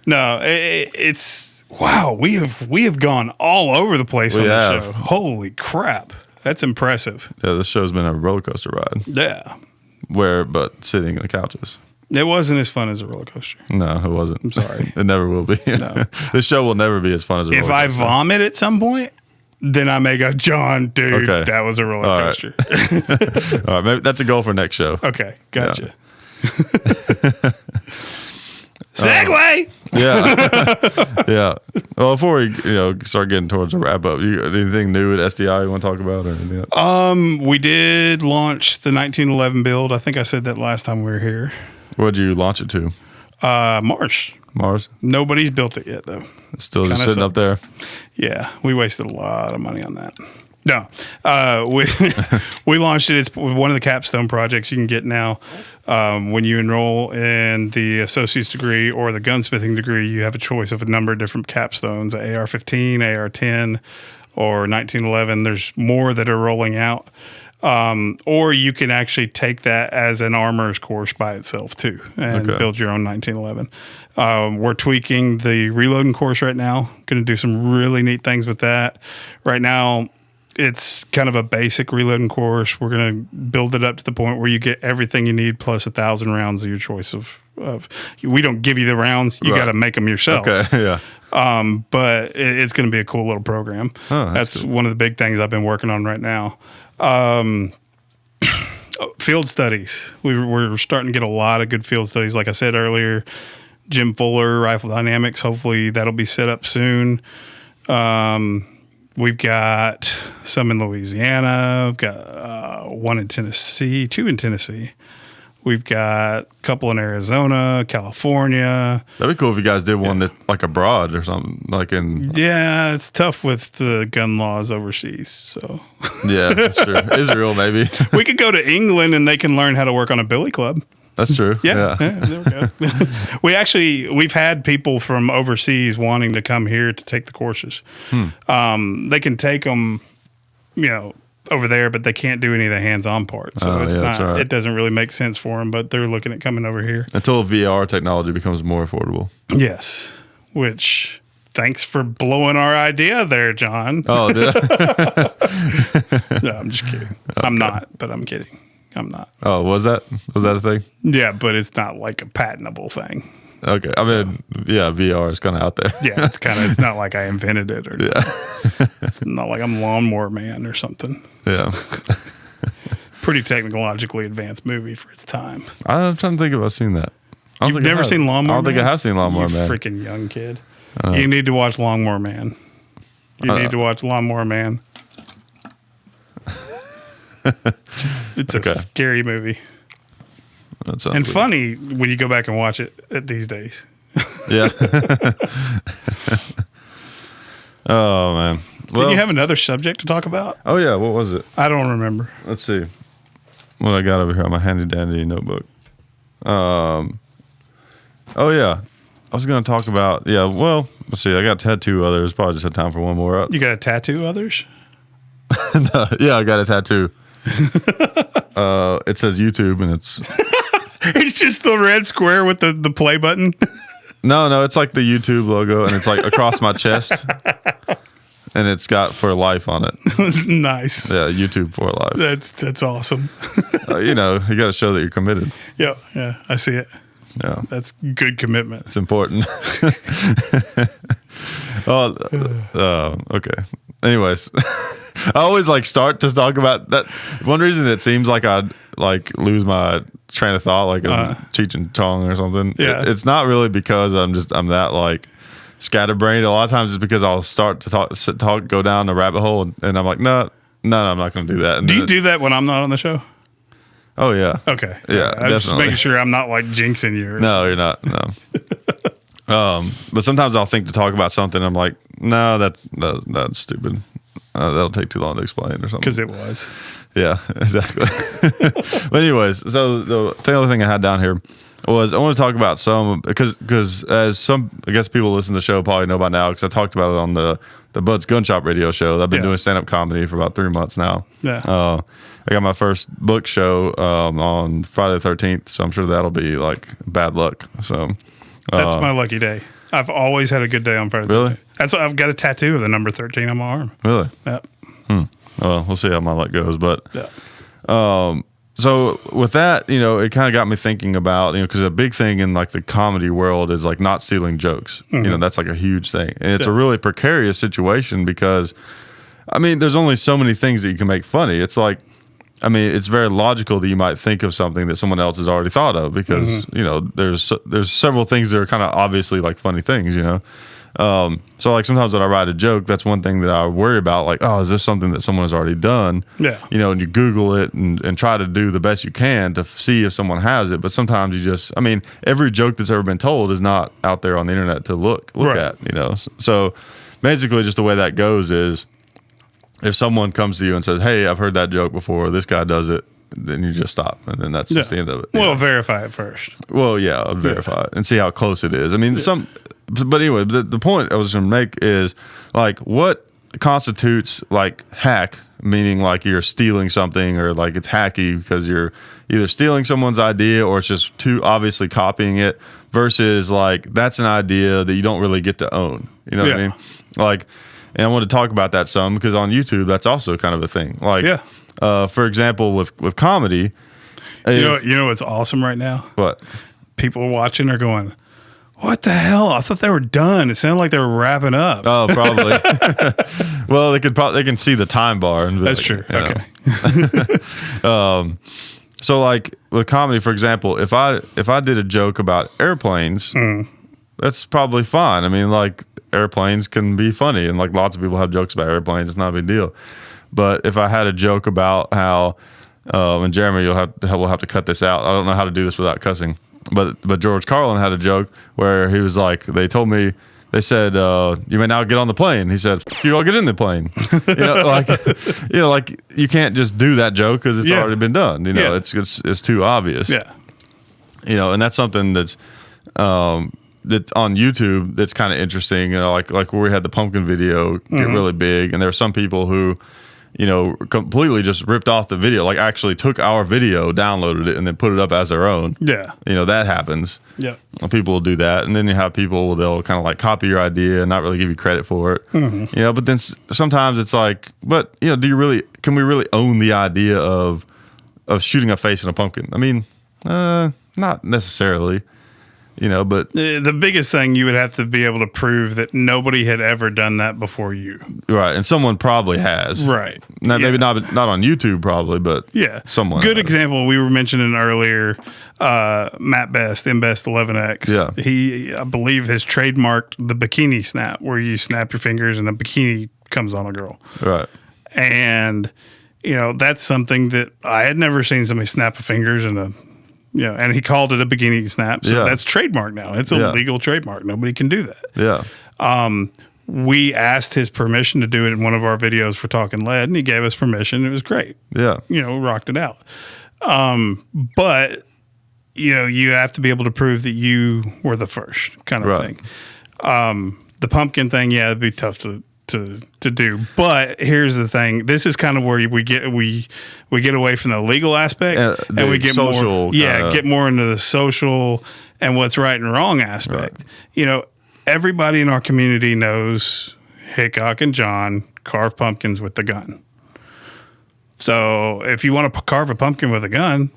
no, it's wow. We have gone all over the place on the show. Holy crap, that's impressive. Yeah, this show's been a roller coaster ride. Yeah, but sitting on the couches. It wasn't as fun as a roller coaster. No, it wasn't. I'm sorry. It never will be. No. This show will never be as fun as a roller If coaster. I vomit at some point, then I may go, John, dude, Okay. that was a roller All right. coaster. All right, maybe that's a goal for next show. Okay, gotcha. Segue. Yeah. Well, before we start getting towards a wrap up, anything new at SDI you want to talk about or anything else? We did launch the 1911 build. I think I said that last time we were here. What'd you launch it to? Mars? Nobody's built it yet, though. It's still just Kinda sitting up there? Yeah, we wasted a lot of money on that. No, we launched it. It's one of the capstone projects you can get now. When you enroll in the associate's degree or the gunsmithing degree, you have a choice of a number of different capstones: AR-15, AR-10, or 1911. There's more that are rolling out. Or you can actually take that as an armorer's course by itself too, and build your own 1911. We're tweaking the reloading course right now. Going to do some really neat things with that. Right now, it's kind of a basic reloading course. We're going to build it up to the point where you get everything you need plus 1,000 rounds of your choice of. We don't give you the rounds. You got to make them yourself. Okay, yeah. But it's going to be a cool little program. Oh, that's cool. one of the big things I've been working on right now. Field studies. We're starting to get a lot of good field studies. Like I said earlier, Jim Fuller, Rifle Dynamics. Hopefully that'll be set up soon. We've got some in Louisiana. We've got one in Tennessee, two in Tennessee. We've got a couple in Arizona, California. That'd be cool if you guys did one that's like abroad or something, like in. Yeah, it's tough with the gun laws overseas. So Yeah, that's true. Israel, maybe. we could go to England and they can learn how to work on a billy club. That's true. Yeah, there we go. We've had people from overseas wanting to come here to take the courses. They can take them, over there, but they can't do any of the hands-on parts. So it doesn't really make sense for them, but they're looking at coming over here. Until VR technology becomes more affordable. Yes, which thanks for blowing our idea there, John. Oh, did I? No, I'm just kidding. Okay. I'm not, but I'm kidding. I'm not. Oh, was that a thing? Yeah, but it's not like a patentable thing. Okay. I mean, yeah, VR is kind of out there. Yeah, it's not like I invented it or Yeah. It's not like I'm Lawnmower Man or something. Yeah. Pretty technologically advanced movie for its time. I'm trying to think if I've seen that. You've never seen Lawnmower Man? I don't think I have seen Lawnmower Man. You freaking young kid. You need to watch Lawnmower Man. You need to watch Lawnmower Man. It's a scary movie. That And funny when you go back and watch it these days. Yeah. Oh, man. Well, Did you have another subject to talk about? Oh, yeah. What was it? I don't remember. Let's see. What I got over here on my handy dandy notebook. Oh, yeah. I was going to talk about, Let's see. I got to tattoo others. Probably just had time for one more. You got to tattoo others? No, yeah, I got a tattoo. It says YouTube, and it's It's just the red square with the play button. no, it's like the YouTube logo, and it's like across my chest, and it's got "for life" on it. Nice. Yeah, YouTube for life. That's awesome. You got to show that you're committed. Yeah, I see it. Yeah, That's good commitment. it's important. Okay. Anyways, I always start to talk about that. One reason it seems like I'd lose my train of thought, like I'm Cheech and Chong or something. Yeah. It's not really because I'm that scatterbrained. A lot of times it's because I'll start to talk, go down the rabbit hole, and I'm like, no, I'm not going to do that. And Do you do that when I'm not on the show? Oh yeah. Okay. Yeah, I'm just definitely. making sure I'm not jinxing you. No, you're not. No. But sometimes I'll think to talk about something. I'm like, no, that's stupid. That'll take too long to explain or something. Because it was. Yeah, exactly. But anyways, so the other thing I had down here was I want to talk about some because as some I guess people listen to the show probably know by now because I talked about it on the Bud's Gun Shop radio show. I've been doing stand-up comedy for about 3 months now. Yeah. I got my first book show on Friday the 13th, so I'm sure that'll be bad luck. So That's my lucky day. I've always had a good day on Friday. Really? That's why I've got a tattoo of the number 13 on my arm. Really? Yep. Well, we'll see how my luck goes, but Yeah. so with that, it kind of got me thinking about, because a big thing in the comedy world is not stealing jokes. That's a huge thing. And it's a really precarious situation because, there's only so many things that you can make funny. It's it's very logical that you might think of something that someone else has already thought of because, there's several things that are kind of obviously funny things, So sometimes when I write a joke, that's one thing that I worry about. Is this something that someone has already done? Yeah. And you Google it and try to do the best you can to see if someone has it. But sometimes you just, every joke that's ever been told is not out there on the internet to look Right. at, So basically just the way that goes is if someone comes to you and says, hey, I've heard that joke before, this guy does it, then you just stop. And then that's just the end of it. Well, verify it first. Well, yeah, I'll verify it and see how close it is. But anyway, the point I was going to make is what constitutes hack, meaning you're stealing something or it's hacky because you're either stealing someone's idea or it's just too obviously copying it versus that's an idea that you don't really get to own. You know what I mean? And I want to talk about that some because on YouTube, that's also kind of a thing. For example, with comedy. You know what's awesome right now? What? People watching are going, what the hell? I thought they were done. It sounded like they were wrapping up. Oh, probably. Well, they can see the time bar. And That's true. Okay. So with comedy, for example, if I did a joke about airplanes, that's probably fine. Airplanes can be funny, and lots of people have jokes about airplanes. It's not a big deal. But if I had a joke about how, and Jeremy, we'll have to cut this out. I don't know how to do this without cussing. But George Carlin had a joke where he was they said, you may now get on the plane. He said, F you, I'll get in the plane. You can't just do that joke because it's already been done. It's too obvious. Yeah. And that's something that's on YouTube that's kind of interesting. Where we had the pumpkin video get really big, and there were some people who, completely just ripped off the video, actually took our video, downloaded it, and then put it up as their own. Yeah. That happens. Yeah. People will do that. And then you have people, they'll kind of copy your idea and not really give you credit for it. But then sometimes it's can we really own the idea of shooting a face in a pumpkin? Not necessarily. But the biggest thing you would have to be able to prove that nobody had ever done that before you. Right. And someone probably has. Right. Maybe not on YouTube probably, but someone. Good has. example we were mentioning earlier, Matt Best, MBest 11X. Yeah. He, I believe, has trademarked the bikini snap where you snap your fingers and a bikini comes on a girl. Right. And, that's something that I had never seen somebody snap a fingers and he called it a bikini snap. So that's trademark now. It's a legal trademark. Nobody can do that. Yeah. We asked his permission to do it in one of our videos for Talking Lead, and he gave us permission. It was great. Yeah. Rocked it out. But, you have to be able to prove that you were the first kind of thing. The pumpkin thing, yeah, it'd be tough to do. But here's the thing: this is kind of where we get away from the legal aspect, and we get more, get more into the social and what's right and wrong aspect. Right. Everybody in our community knows Hickok and John carve pumpkins with the gun. So if you want to carve a pumpkin with a gun,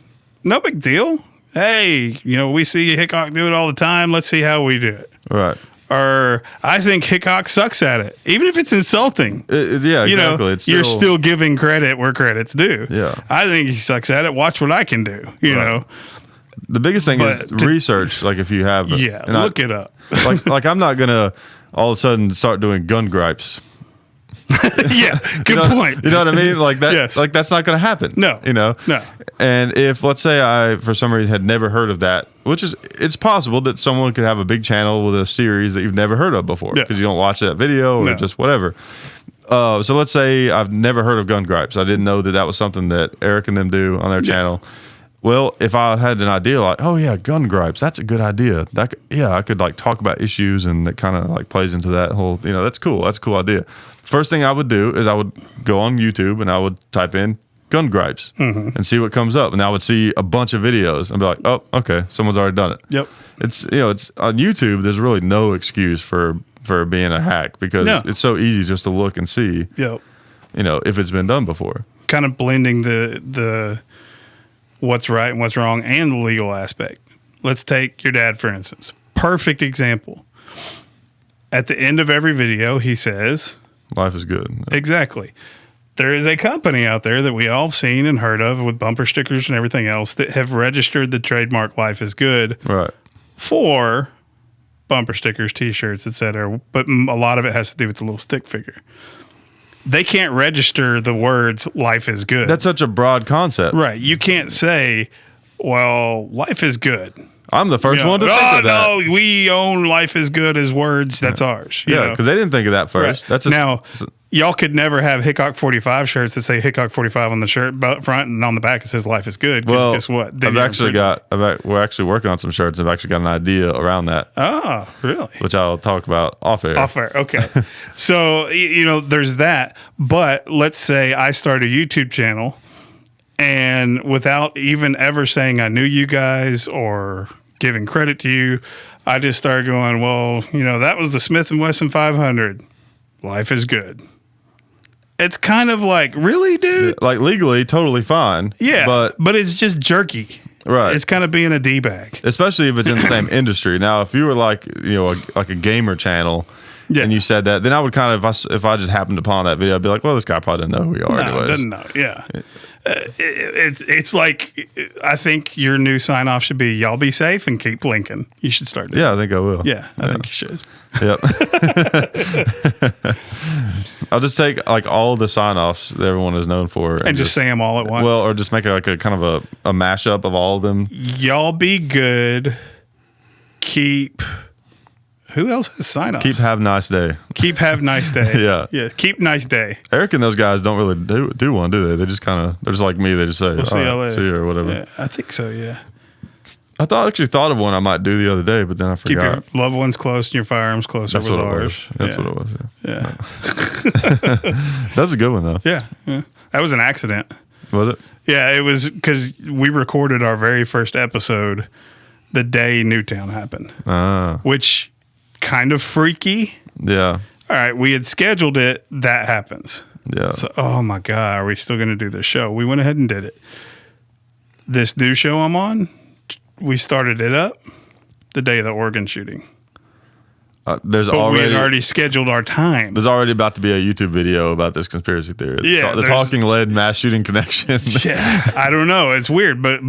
no big deal. Hey, we see Hickok do it all the time. Let's see how we do it. Right. Or I think Hickok sucks at it, even if it's insulting. Yeah, exactly. You're still giving credit where credit's due. Yeah. I think he sucks at it. Watch what I can do. You know. The biggest thing is research. Like if you have, look it up. like I'm not gonna all of a sudden start doing gun gripes. Yeah, good point. You know what I mean? Like that. Yes. Like that's not gonna happen. No. No. And if let's say I for some reason had never heard of that, which is it's possible that someone could have a big channel with a series that you've never heard of before because you don't watch that video or just whatever. So let's say I've never heard of gun gripes. I didn't know that was something that Eric and them do on their channel. Well, if I had an idea like, oh yeah, gun gripes, that's a good idea. I could like talk about issues and that kind of like plays into that whole, that's cool. That's a cool idea. First thing I would do is I would go on YouTube and I would type in gun gripes and see what comes up. And I would see a bunch of videos and be like, oh, okay, someone's already done it. Yep. It's, it's on YouTube. There's really no excuse for being a hack because it's so easy just to look and see, if it's been done before. Kind of blending the what's right and what's wrong and the legal aspect. Let's take your dad, for instance. Perfect example. At the end of every video, he says, life is good. Exactly. There is a company out there that we all have seen and heard of with bumper stickers and everything else that have registered the trademark Life is Good for bumper stickers, T-shirts, etc. But a lot of it has to do with the little stick figure. They can't register the words life is good. That's such a broad concept. Right. You can't say, well, life is good. I'm the first one to think of that. No, we own life is good as words. That's ours. Yeah, because they didn't think of that first. Right. Now, y'all could never have Hickok 45 shirts that say Hickok 45 on the shirt front and on the back it says life is good. Well, guess what? We're actually working on some shirts. I've actually got an idea around that. Oh, really? Which I'll talk about off air. Off air, okay. So, there's that. But let's say I start a YouTube channel and without even ever saying I knew you guys or giving credit to you, I just started going, well, that was the Smith & Wesson 500. Life is good. It's kind of like, really, dude? Like legally, totally fine. Yeah, but it's just jerky. Right. It's kind of being a D-bag. Especially if it's in the same industry. Now, if you were like, like a gamer channel and you said that, then I would kind of, if I just happened upon that video, I'd be like, well, this guy probably doesn't know who we are anyways. Doesn't know, yeah. It's like, I think your new sign off should be, y'all be safe and keep linking. You should start doing I think I will. Yeah, I think you should. Yep. I'll just take like all the sign-offs that everyone is known for and just say them all at once. Well, or just make like a kind of a mashup of all of them. Y'all be good. Keep. Who else has sign-offs? Keep have nice day. Keep have nice day. Yeah. Keep nice day. Eric and those guys don't really do one, do they? They just kind of, they're just like me. They just say, we'll see you later. See you or whatever. Yeah, I think so. Yeah. I actually thought of one I might do the other day, but then I forgot. Keep your loved ones close and your firearms closer. That's what ours. That's what it was. Yeah. That's a good one though. Yeah. That was an accident. Was it? Yeah, it was because we recorded our very first episode the day Newtown happened, which kind of freaky. Yeah. All right, we had scheduled it. That happens. Yeah. So, oh my God, are we still going to do this show? We went ahead and did it. This new show I'm on, we started it up the day of the Oregon shooting. We had already scheduled our time. There's already about to be a YouTube video about this conspiracy theory. Yeah, the talking lead mass shooting connection. Yeah, I don't know. It's weird, but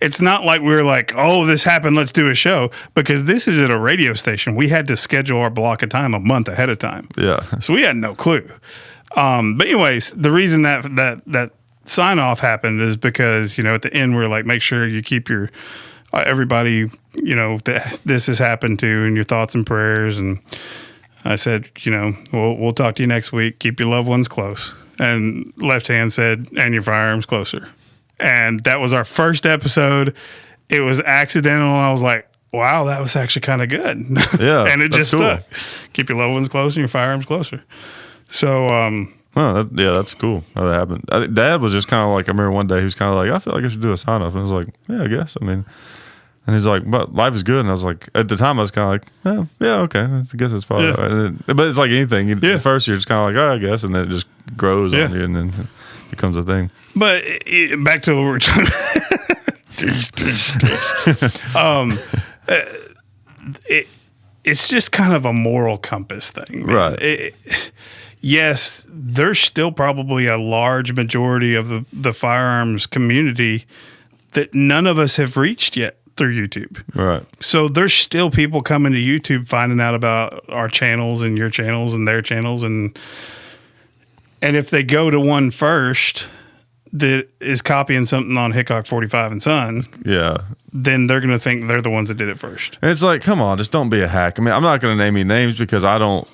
it's not like we're like, oh, this happened, let's do a show, because this is at a radio station. We had to schedule our block of time a month ahead of time. Yeah. So we had no clue. But anyways, the reason that sign off happened is because, at the end we're like, make sure you keep your everybody, that this has happened to, and your thoughts and prayers. And I said, we'll talk to you next week. Keep your loved ones close. And left hand said, and your firearms closer. And that was our first episode. It was accidental. And I was like, wow, that was actually kind of good. Yeah, and it that's just cool. stuck. Keep your loved ones close and your firearms closer. So, that's cool how that happened. Dad was just kind of like, I remember one day he was kind of like, I feel like I should do a sign off. And I was like, yeah, I guess. I mean, and he's like, but life is good. And I was like, at the time I was kind of like, yeah, okay. I guess it's fine. Yeah. But it's like anything. At first you're just kind of like, oh, I guess. And then it just grows on you and then it becomes a thing. But back to what we're trying to it's just kind of a moral compass thing, man. Right. Yes, there's still probably a large majority of the firearms community that none of us have reached yet through YouTube. Right. So there's still people coming to YouTube finding out about our channels and your channels and their channels, and if they go to one first that is copying something on Hickok 45 and Son, then they're going to think they're the ones that did it first. And it's like, come on, just don't be a hack. I mean, I'm not going to name any names because I don't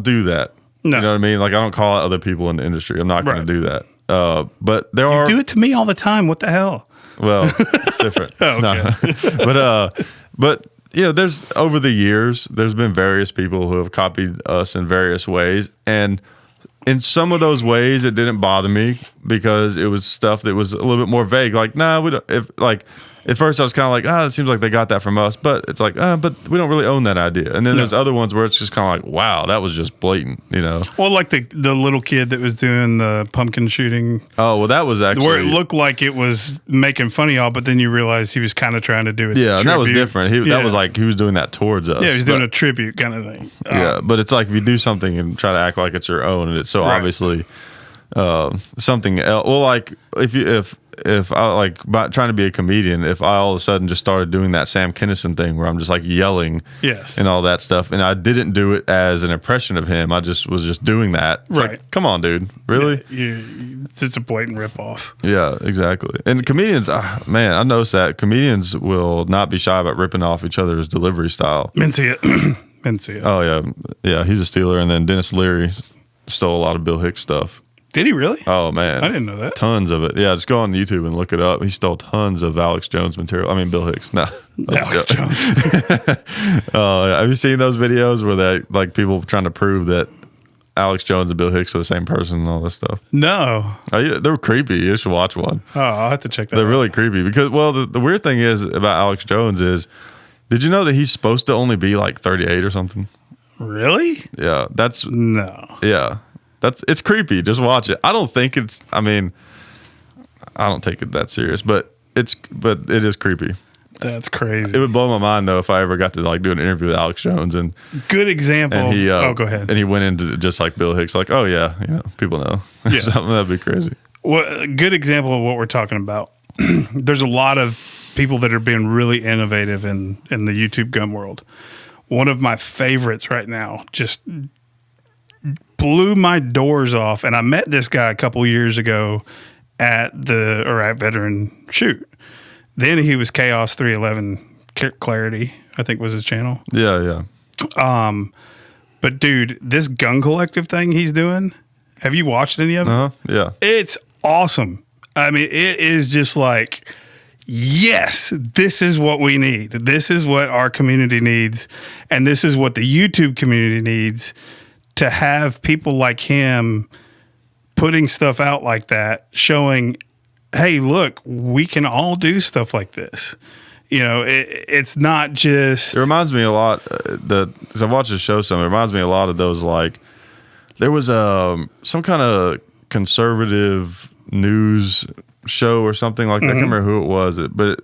do that. No. You know what I mean? Like, I don't call out other people in the industry. I'm not going to do that. But there are. You do it to me all the time. What the hell? Well, it's different. Okay. No. But there's over the years, there's been various people who have copied us in various ways, and in some of those ways, it didn't bother me because it was stuff that was a little bit more vague. Like, nah, we don't. If like. At first, I was kind of like, it seems like they got that from us. But it's like, but we don't really own that idea. And then there's other ones where it's just kind of like, wow, that was just blatant, Well, like the little kid that was doing the pumpkin shooting. Oh, well, that was actually. Where it looked like it was making fun of y'all, but then you realize he was kind of trying to do it. Yeah, and that was different. That was like, he was doing that towards us. Yeah, he was doing a tribute kind of thing. Yeah, but it's like if you do something and try to act like it's your own, and it's so obviously something else. Well, like if I like trying to be a comedian, if I all of a sudden just started doing that Sam Kinison thing where I'm just like yelling and all that stuff, and I didn't do it as an impression of him, I just was just doing that. It's like, come on, dude, really? It's just a blatant ripoff. Yeah, exactly. And comedians, man, I noticed that comedians will not be shy about ripping off each other's delivery style. Mencia. Oh yeah, he's a stealer, and then Dennis Leary stole a lot of Bill Hicks stuff. Did he really? Oh, man. I didn't know that. Tons of it. Yeah, just go on YouTube and look it up. He stole tons of Alex Jones material. I mean, Bill Hicks. No. Alex Jones. Have you seen those videos where they like people trying to prove that Alex Jones and Bill Hicks are the same person and all this stuff? No. They're creepy. You should watch one. Oh, I'll have to check that out. They're really creepy because, well, the weird thing is about Alex Jones is, did you know that he's supposed to only be like 38 or something? Really? Yeah. No. Yeah. It's creepy. Just watch it. I don't think I don't take it that serious, but it is creepy. That's crazy. It would blow my mind though if I ever got to like do an interview with Alex Jones and good example. And he go ahead. And he went into just like Bill Hicks, like, oh yeah, people know. Yeah. Something that'd be crazy. Well, a good example of what we're talking about. There's a lot of people that are being really innovative in the YouTube gun world. One of my favorites right now just blew my doors off, and I met this guy a couple years ago at Veteran Shoot. Then he was Chaos 311 Clarity, I think was his channel. Yeah. But dude, this gun collective thing he's doing, have you watched any of it? Yeah. It's awesome. I mean, it is just like, yes, this is what we need. This is what our community needs, and this is what the YouTube community needs. To have people like him putting stuff out like that, showing, hey, look, we can all do stuff like this. It's not just. It reminds me a lot because I watched the show some. It reminds me a lot of those, like, there was some kind of conservative news show or something like that. I can't remember who it was, but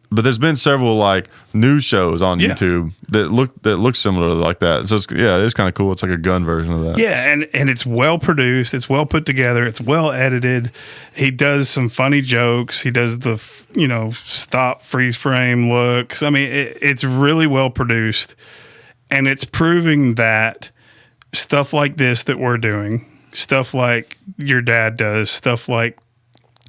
there's been several like news shows on YouTube that look similar like that. So it's kind of cool. It's like a gun version of that. Yeah, and it's well produced. It's well put together. It's well edited. He does some funny jokes. He does the stop freeze frame looks. I mean, it's really well produced, and it's proving that stuff like this that we're doing, stuff like your dad does, stuff like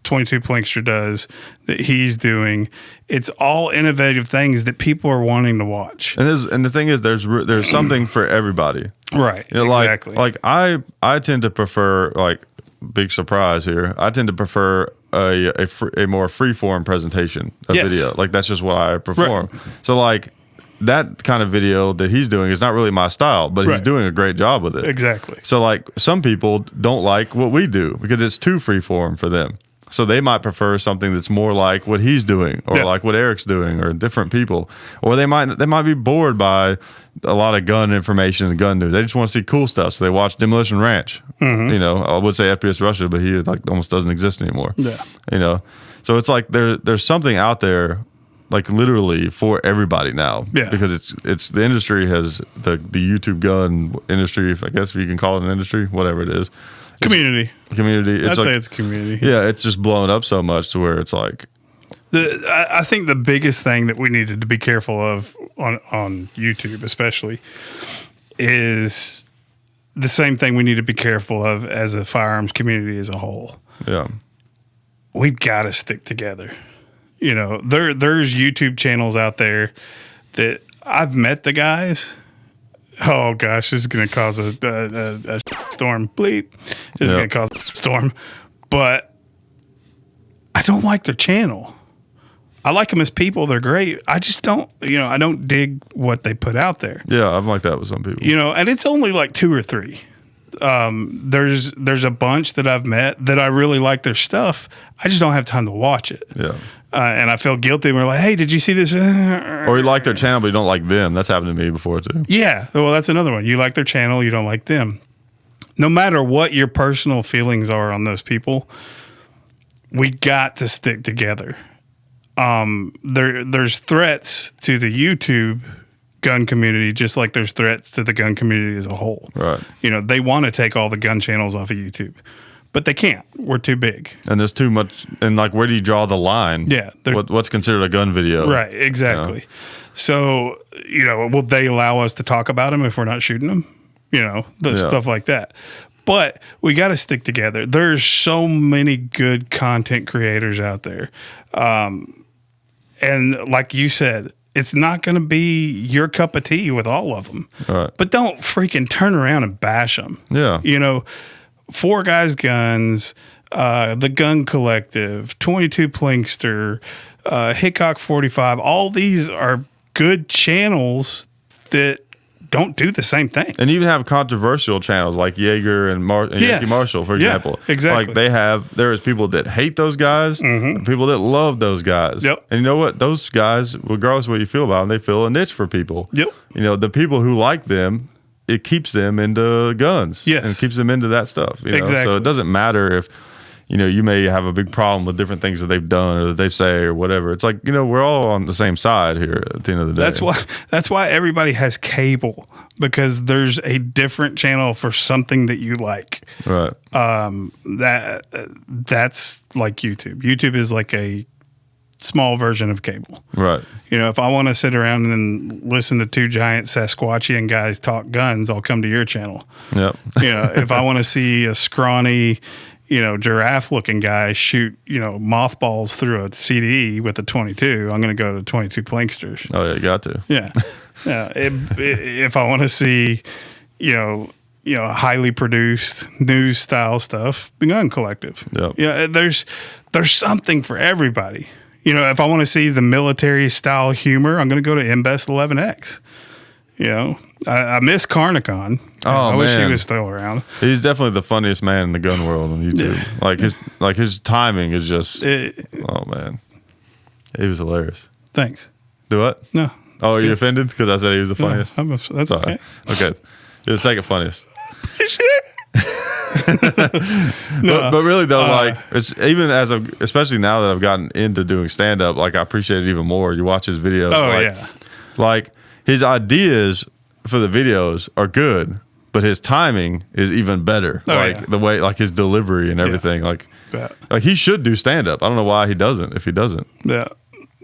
22 Plinkster does, that he's doing, it's all innovative things that people are wanting to watch. And the thing is, there's something for everybody, right? Exactly. Like I tend to prefer, like, big surprise here, I tend to prefer a more free form presentation of video. Like, that's just what I perform. Right. So like that kind of video that he's doing is not really my style, but he's doing a great job with it. Exactly. So like some people don't like what we do because it's too freeform for them. So they might prefer something that's more like what he's doing, or like what Eric's doing, or different people. Or they might be bored by a lot of gun information and gun news. They just want to see cool stuff, so they watch Demolition Ranch. You know, I would say FPS Russia, but he like almost doesn't exist anymore. Yeah, you know, so it's like there's something out there, like literally for everybody now. Yeah, because it's the industry has the YouTube gun industry, I guess if you can call it an industry, whatever it is. Community. I'd say it's a community. Yeah, it's just blown up so much to where it's like. I think the biggest thing that we needed to be careful of on YouTube, especially, is the same thing we need to be careful of as a firearms community as a whole. Yeah, we've got to stick together. You know, there's YouTube channels out there that I've met the guys. Oh gosh, this is going to cause a storm. Bleep. This is going to cause a storm. But I don't like their channel. I like them as people. They're great. I just don't, I don't dig what they put out there. Yeah, I'm like that with some people. And it's only like 2 or 3. There's a bunch that I've met that I really like their stuff. I just don't have time to watch it. Yeah. And I feel guilty. We're like, hey, did you see this? Or you like their channel, but you don't like them. That's happened to me before, too. Yeah. Well, that's another one. You like their channel, you don't like them. No matter what your personal feelings are on those people, we got to stick together. There's threats to the YouTube gun community, just like there's threats to the gun community as a whole. Right. They want to take all the gun channels off of YouTube. But they can't. We're too big. And there's too much. And like, where do you draw the line? Yeah. What's considered a gun video? Right. Exactly. So, will they allow us to talk about them if we're not shooting them? Stuff like that. But we got to stick together. There's so many good content creators out there. And like you said, it's not going to be your cup of tea with all of them. Right. But don't freaking turn around and bash them. Yeah. 4 Guys Guns, the Gun Collective, 22 Plinkster, Hickok 45. All these are good channels that don't do the same thing. And even have controversial channels like Jaeger and Yankee Marshall, for example. Exactly. Like there is people that hate those guys and people that love those guys. Yep. And you know what? Those guys, regardless of what you feel about them, they fill a niche for people. Yep. The people who like them, it keeps them into guns. Yes. And keeps them into that stuff. Exactly. So it doesn't matter if, you may have a big problem with different things that they've done or that they say or whatever. It's like, we're all on the same side here at the end of the day. That's why everybody has cable, because there's a different channel for something that you like. Right. That's like YouTube. YouTube is like a small version of cable. Right. If I want to sit around and listen to 2 giant Sasquatchian guys talk guns, I'll come to your channel. Yep. If I want to see a scrawny, giraffe-looking guy shoot, mothballs through a CDE with a 22, I'm going to go to 22 Plinksters. Oh, yeah, you got to. Yeah. Yeah. If I want to see, highly produced news-style stuff, the Gun Collective. Yep. Yeah. There's something for everybody. If I want to see the military-style humor, I'm going to go to MBest 11X. I miss Carnicon. I wish he was still around. He's definitely the funniest man in the gun world on YouTube. Yeah. His timing is just oh man. He was hilarious. Thanks. Do what? No. Oh, are you offended because I said he was the funniest? No, that's okay. Okay. He was the second funniest. Sure. But really though, it's even especially now that I've gotten into doing stand up, I appreciate it even more. You watch his videos. Oh yeah. His ideas for the videos are good, but his timing is even better. The way, his delivery and everything. He should do stand up. I don't know why he doesn't. If he doesn't, yeah.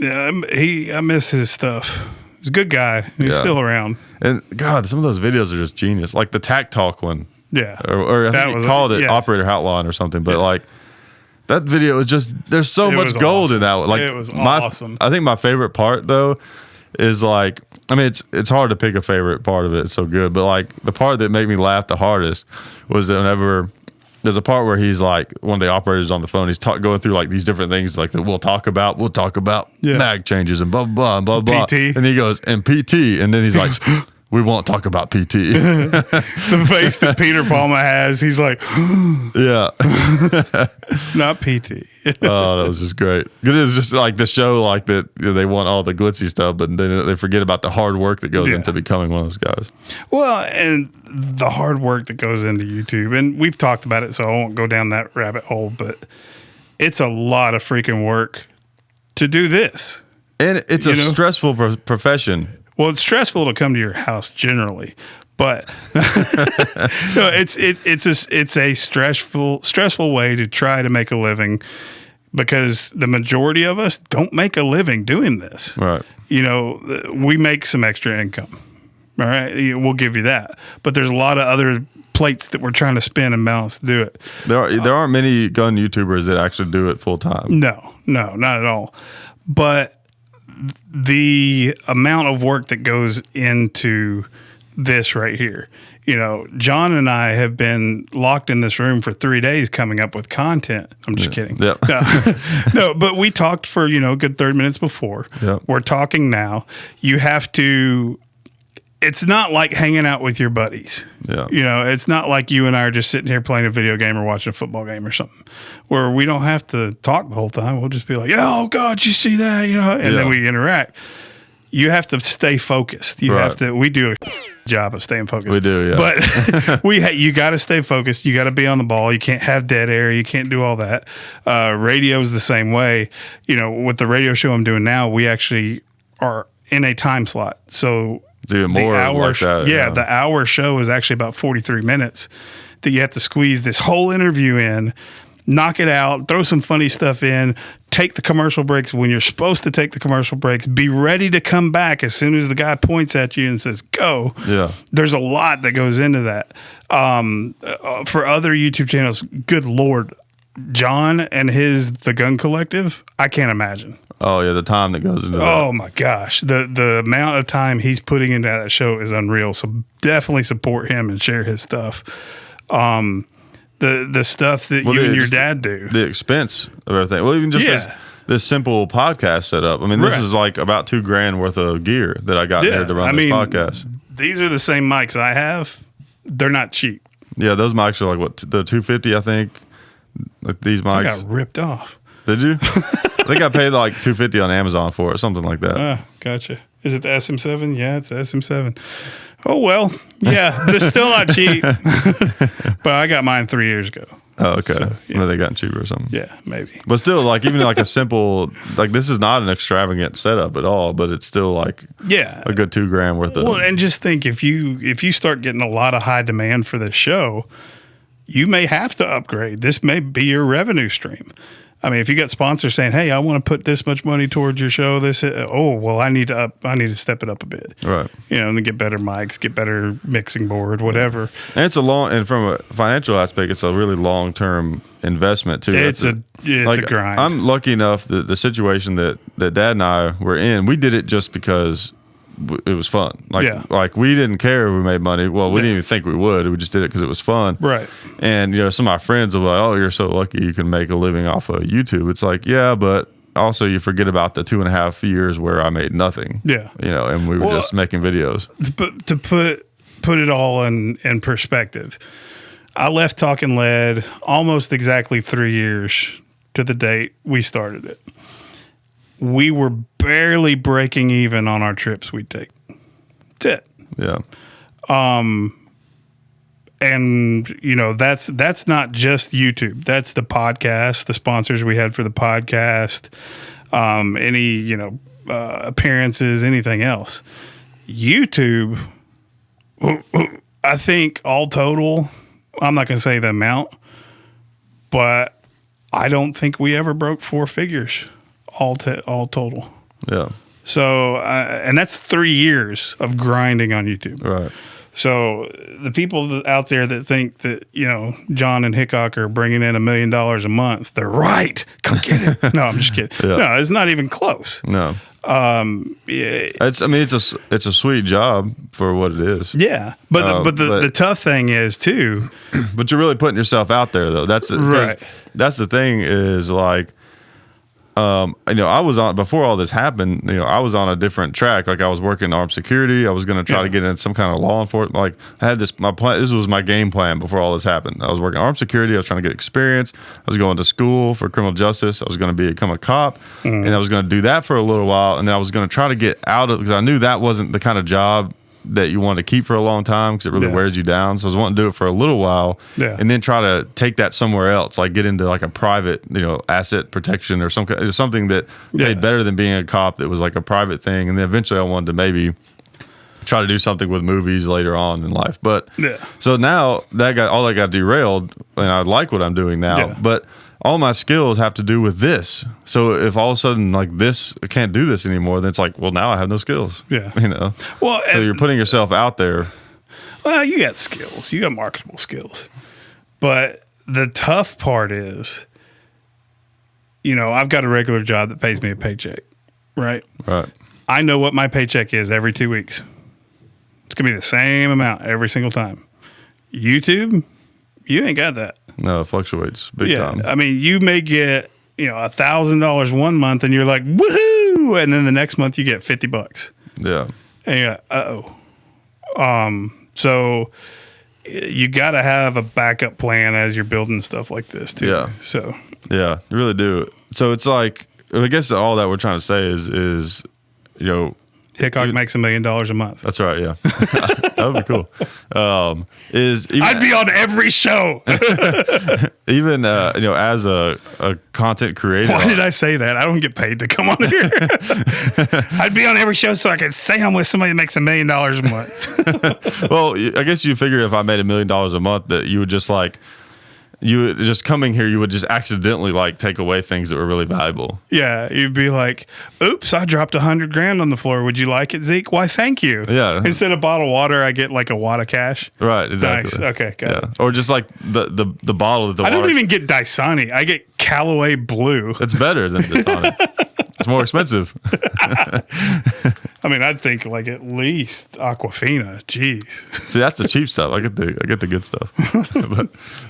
I miss his stuff. He's a good guy. He's still around. And God, some of those videos are just genius. Like the Tac Talk one. Yeah. Or I think he called it Operator Hotline or something. But that video is just, there's so much gold in that one. It was awesome. I think my favorite part though is it's hard to pick a favorite part of it. It's so good. But the part that made me laugh the hardest was that whenever there's a part where he's like, one of the operators on the phone, he's going through like these different things like that we'll talk about mag changes and blah, blah, blah, blah. PT. And he goes, and PT. And then he's like, we won't talk about PT. The face that Peter Palma has, he's like, yeah. not PT. Oh, that was just great. It was just like the show, like that they want all the glitzy stuff, but they forget about the hard work that goes into becoming one of those guys. Well, and the hard work that goes into YouTube, and we've talked about it, so I won't go down that rabbit hole, but it's a lot of freaking work to do this. And it's a stressful profession. Well, it's stressful to come to your house generally, but it's a stressful way to try to make a living, because the majority of us don't make a living doing this. Right. We make some extra income. All right. We'll give you that. But there's a lot of other plates that we're trying to spin and balance to do it. There aren't many gun YouTubers that actually do it full time. No, not at all. But the amount of work that goes into this right here, John and I have been locked in this room for 3 days coming up with content. I'm just kidding. Yep. No, but we talked for, a good 30 minutes before. Yep. We're talking now. You have to, it's not like hanging out with your buddies. Yeah. It's not like you and I are just sitting here playing a video game or watching a football game or something, where we don't have to talk the whole time. We'll just be like, oh God, you see that? And then we interact. You have to stay focused. We do a job of staying focused. We do, yeah. But you got to stay focused. You got to be on the ball. You can't have dead air. You can't do all that. Radio is the same way. With the radio show I'm doing now, we actually are in a time slot. So it's even more like that. Yeah, the hour show is actually about 43 minutes that you have to squeeze this whole interview in, knock it out, throw some funny stuff in, take the commercial breaks when you're supposed to take the commercial breaks, be ready to come back as soon as the guy points at you and says, go. Yeah. There's a lot that goes into that. For other YouTube channels, good Lord, John and the Gun Collective, I can't imagine. Oh, yeah, the time that goes into that. Oh, my gosh. The amount of time he's putting into that show is unreal. So definitely support him and share his stuff. The stuff that you and your dad do. The expense of everything. Well, even just this simple podcast setup. I mean, this is like about $2,000 worth of gear that I got here to run this podcast. These are the same mics I have. They're not cheap. Yeah, those mics are like, the $250, I think. Like these mics. I got ripped off. Did you? I think I paid like $250 on Amazon for it, something like that. Gotcha. Is it the SM7? Yeah, it's the SM7. Oh, well, yeah, they're still not cheap. But I got mine 3 years ago. Oh, okay. So, maybe they gotten cheaper or something. Yeah, maybe. But still, like, even like a simple, like, this is not an extravagant setup at all, but it's still like a good $2,000 worth of. Well, and just think, if you start getting a lot of high demand for this show, you may have to upgrade. This may be your revenue stream. I mean, if you got sponsors saying, "Hey, I want to put this much money towards your show," I need to step it up a bit, right? And then get better mics, get better mixing board, whatever. And it's and from a financial aspect, it's a really long-term investment too. It's a grind. I'm lucky enough that the situation that Dad and I were in, we did it just because it was fun. Like we didn't care if we made money. Well, we didn't even think we would. We just did it because it was fun. Right. And some of my friends will be like, "Oh, you're so lucky you can make a living off of YouTube." It's like, yeah, but also you forget about the 2.5 years where I made nothing. Yeah. And we were just making videos. To put it all in perspective, I left Talking Lead almost exactly 3 years to the date we started it. We were barely breaking even on our trips we'd take. That's it. Yeah. And that's not just YouTube. That's the podcast, the sponsors we had for the podcast, any, appearances, anything else. YouTube, I think all total, I'm not going to say the amount, but I don't think we ever broke 4 figures. All total. Yeah. So, and that's 3 years of grinding on YouTube. Right. So the people out there that think that, John and Hickok are bringing in $1 million a month, they're right. Come get it. No, I'm just kidding. Yeah. No, it's not even close. No. It's a sweet job for what it is. Yeah, but the tough thing is too. But you're really putting yourself out there, though. That's the thing is like, I was on before all this happened. I was on a different track. Like I was working armed security. I was going to try to get in some kind of law enforcement. Like I had my plan. This was my game plan before all this happened. I was working armed security. I was trying to get experience. I was going to school for criminal justice. I was going to become a cop, and I was going to do that for a little while. And then I was going to try to get out of because I knew that wasn't the kind of job that you want to keep for a long time because it really wears you down. So I was wanting to do it for a little while and then try to take that somewhere else, like get into like a private, asset protection or something that paid better than being a cop that was like a private thing. And then eventually I wanted to maybe try to do something with movies later on in life. But so now that got derailed and I like what I'm doing now, but all my skills have to do with this. So if all of a sudden like this, I can't do this anymore, then it's like, well, now I have no skills. Yeah. Well, so you're putting yourself out there. Well, you got skills. You got marketable skills. But the tough part is, I've got a regular job that pays me a paycheck, right? Right. I know what my paycheck is every 2 weeks. It's going to be the same amount every single time. YouTube, you ain't got that. No, it fluctuates big time. I mean, you may get, $1,000 one month and you're like, woohoo! And then the next month you get $50. Yeah. And you're like, so you got to have a backup plan as you're building stuff like this too. Yeah. So. Yeah, you really do. So it's like, I guess all that we're trying to say is Hickok makes $1 million a month. That's right. Yeah, that would be cool. I'd be on every show. Even as a content creator. Why did I say that? I don't get paid to come on here. I'd be on every show so I could say I'm with somebody that makes $1 million a month. Well, I guess you figure if I made $1 million a month that you would just like. You just coming here, you would just accidentally like take away things that were really valuable. Yeah, you'd be like, "Oops, I dropped $100,000 on the floor. Would you like it, Zeke? Why, thank you." Yeah. Instead of bottled water, I get like a wad of cash. Right. Exactly. Nice. Okay. Got it. Or just like the bottle that the I water. don't even get Dasani. I get Callaway Blue. It's better than Dasani. It's more expensive. I mean, I'd think like at least Aquafina. Jeez. See, that's the cheap stuff. I get the good stuff.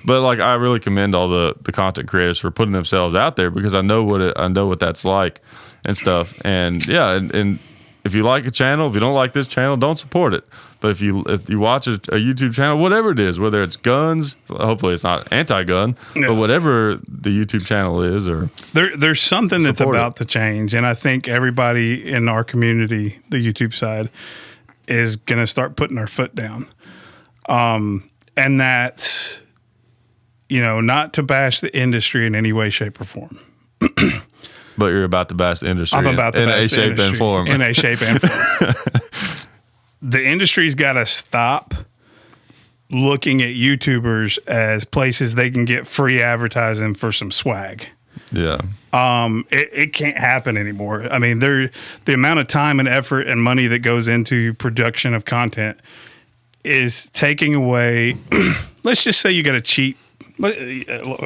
but like I really commend all the content creators for putting themselves out there because I know what that's like and stuff. And yeah, and if you like a channel, if you don't like this channel, don't support it. But if you watch a YouTube channel, whatever it is, whether it's guns, hopefully it's not anti-gun, but whatever the YouTube channel is, or there's something that's about to change, and I think everybody in our community, the YouTube side, is going to start putting our foot down, and that's not to bash the industry in any way, shape, or form. But you're about to bash the industry. I'm about to bash the industry in a shape and form. In a shape and form. The industry's got to stop looking at YouTubers as places they can get free advertising for some swag. Yeah. It can't happen anymore. I mean, the amount of time and effort and money that goes into production of content is taking away. Let's just say you got a cheap.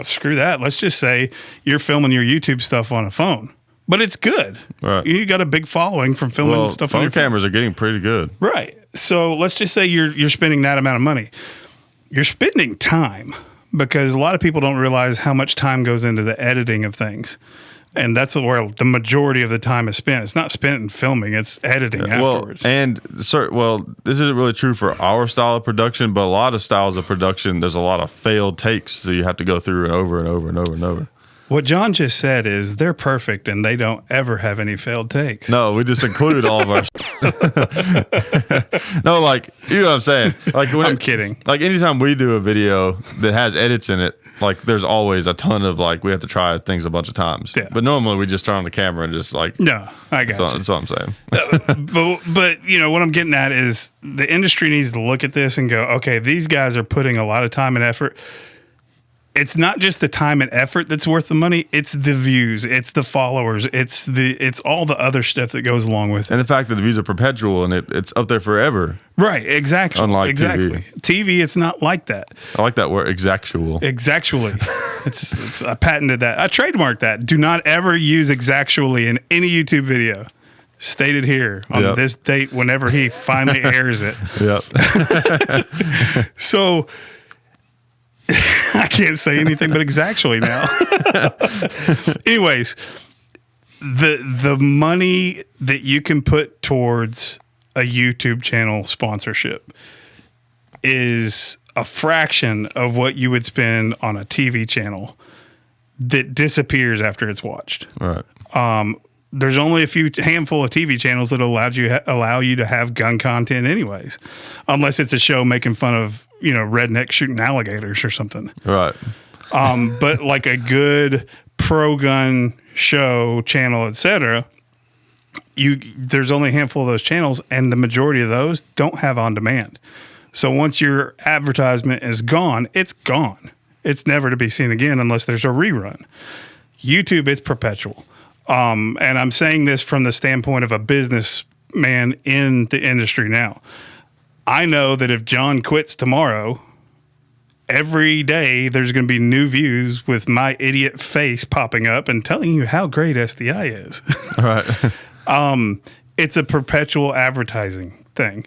Screw that. Let's just say you're filming your YouTube stuff on a phone, but it's good. Right. You got a big following from filming stuff on your phone. Cameras are getting pretty good. Right. So let's just say you're spending that amount of money. You're spending time because a lot of people don't realize how much time goes into the editing of things. And that's where the majority of the time is spent. It's not spent in filming; it's editing afterwards. This isn't really true for our style of production, but a lot of styles of production, there's a lot of failed takes, so you have to go through and over and over and over and over. What John just said is they're perfect and they don't ever have any failed takes. No, we just include all of our. No, like you know what I'm saying. Like I'm kidding. Like anytime we do a video that has edits in it. Like there's always a ton of like we have to try things a bunch of times. Yeah. But normally we just turn on the camera and just like I got you. That's what I'm saying. but what I'm getting at is the industry needs to look at this and go, okay, these guys are putting a lot of time and effort. It's not just the time and effort that's worth the money. It's the views. It's the followers. It's all the other stuff that goes along with it. And the fact that the views are perpetual and it's up there forever. Right. Exactly. Unlike TV, it's not like that. I like that word, exactual. Exactually. I patented that. I trademarked that. Do not ever use exactually in any YouTube video. stated here on this date whenever he finally airs it. Yep. So I can't say anything but exactly now. Anyways, the money that you can put towards a YouTube channel sponsorship is a fraction of what you would spend on a TV channel that disappears after it's watched. Right. There's only a handful of TV channels that allow you to have gun content anyways, unless it's a show making fun of, rednecks shooting alligators or something. Right. But like a good pro-gun show, channel, etc., there's only a handful of those channels, and the majority of those don't have on demand. So once your advertisement is gone, it's gone. It's never to be seen again unless there's a rerun. YouTube, it's perpetual. And I'm saying this from the standpoint of a businessman in the industry now. I know that if John quits tomorrow, every day there's going to be new views with my idiot face popping up and telling you how great SDI is. Right. It's a perpetual advertising thing.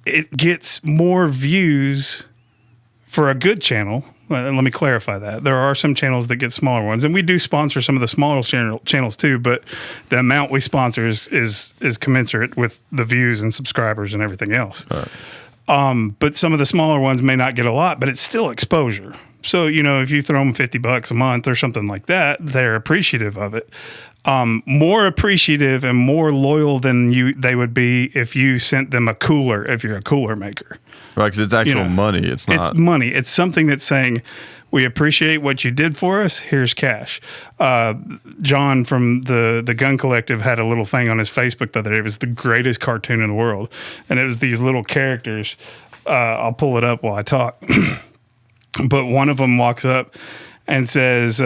It gets more views for a good channel. Let me clarify that. There are some channels that get smaller ones, and we do sponsor some of the smaller channels too, but the amount we sponsor is commensurate with the views and subscribers and everything else. Right. But some of the smaller ones may not get a lot, but it's still exposure. So, if you throw them $50 a month or something like that, they're appreciative of it. More appreciative and more loyal than they would be if you sent them a cooler, if you're a cooler maker. Right, because it's actual money. It's not. It's money. It's something that's saying, we appreciate what you did for us. Here's cash. John from the Gun Collective had a little thing on his Facebook the other day. It was the greatest cartoon in the world. And it was these little characters. I'll pull it up while I talk. But one of them walks up and says,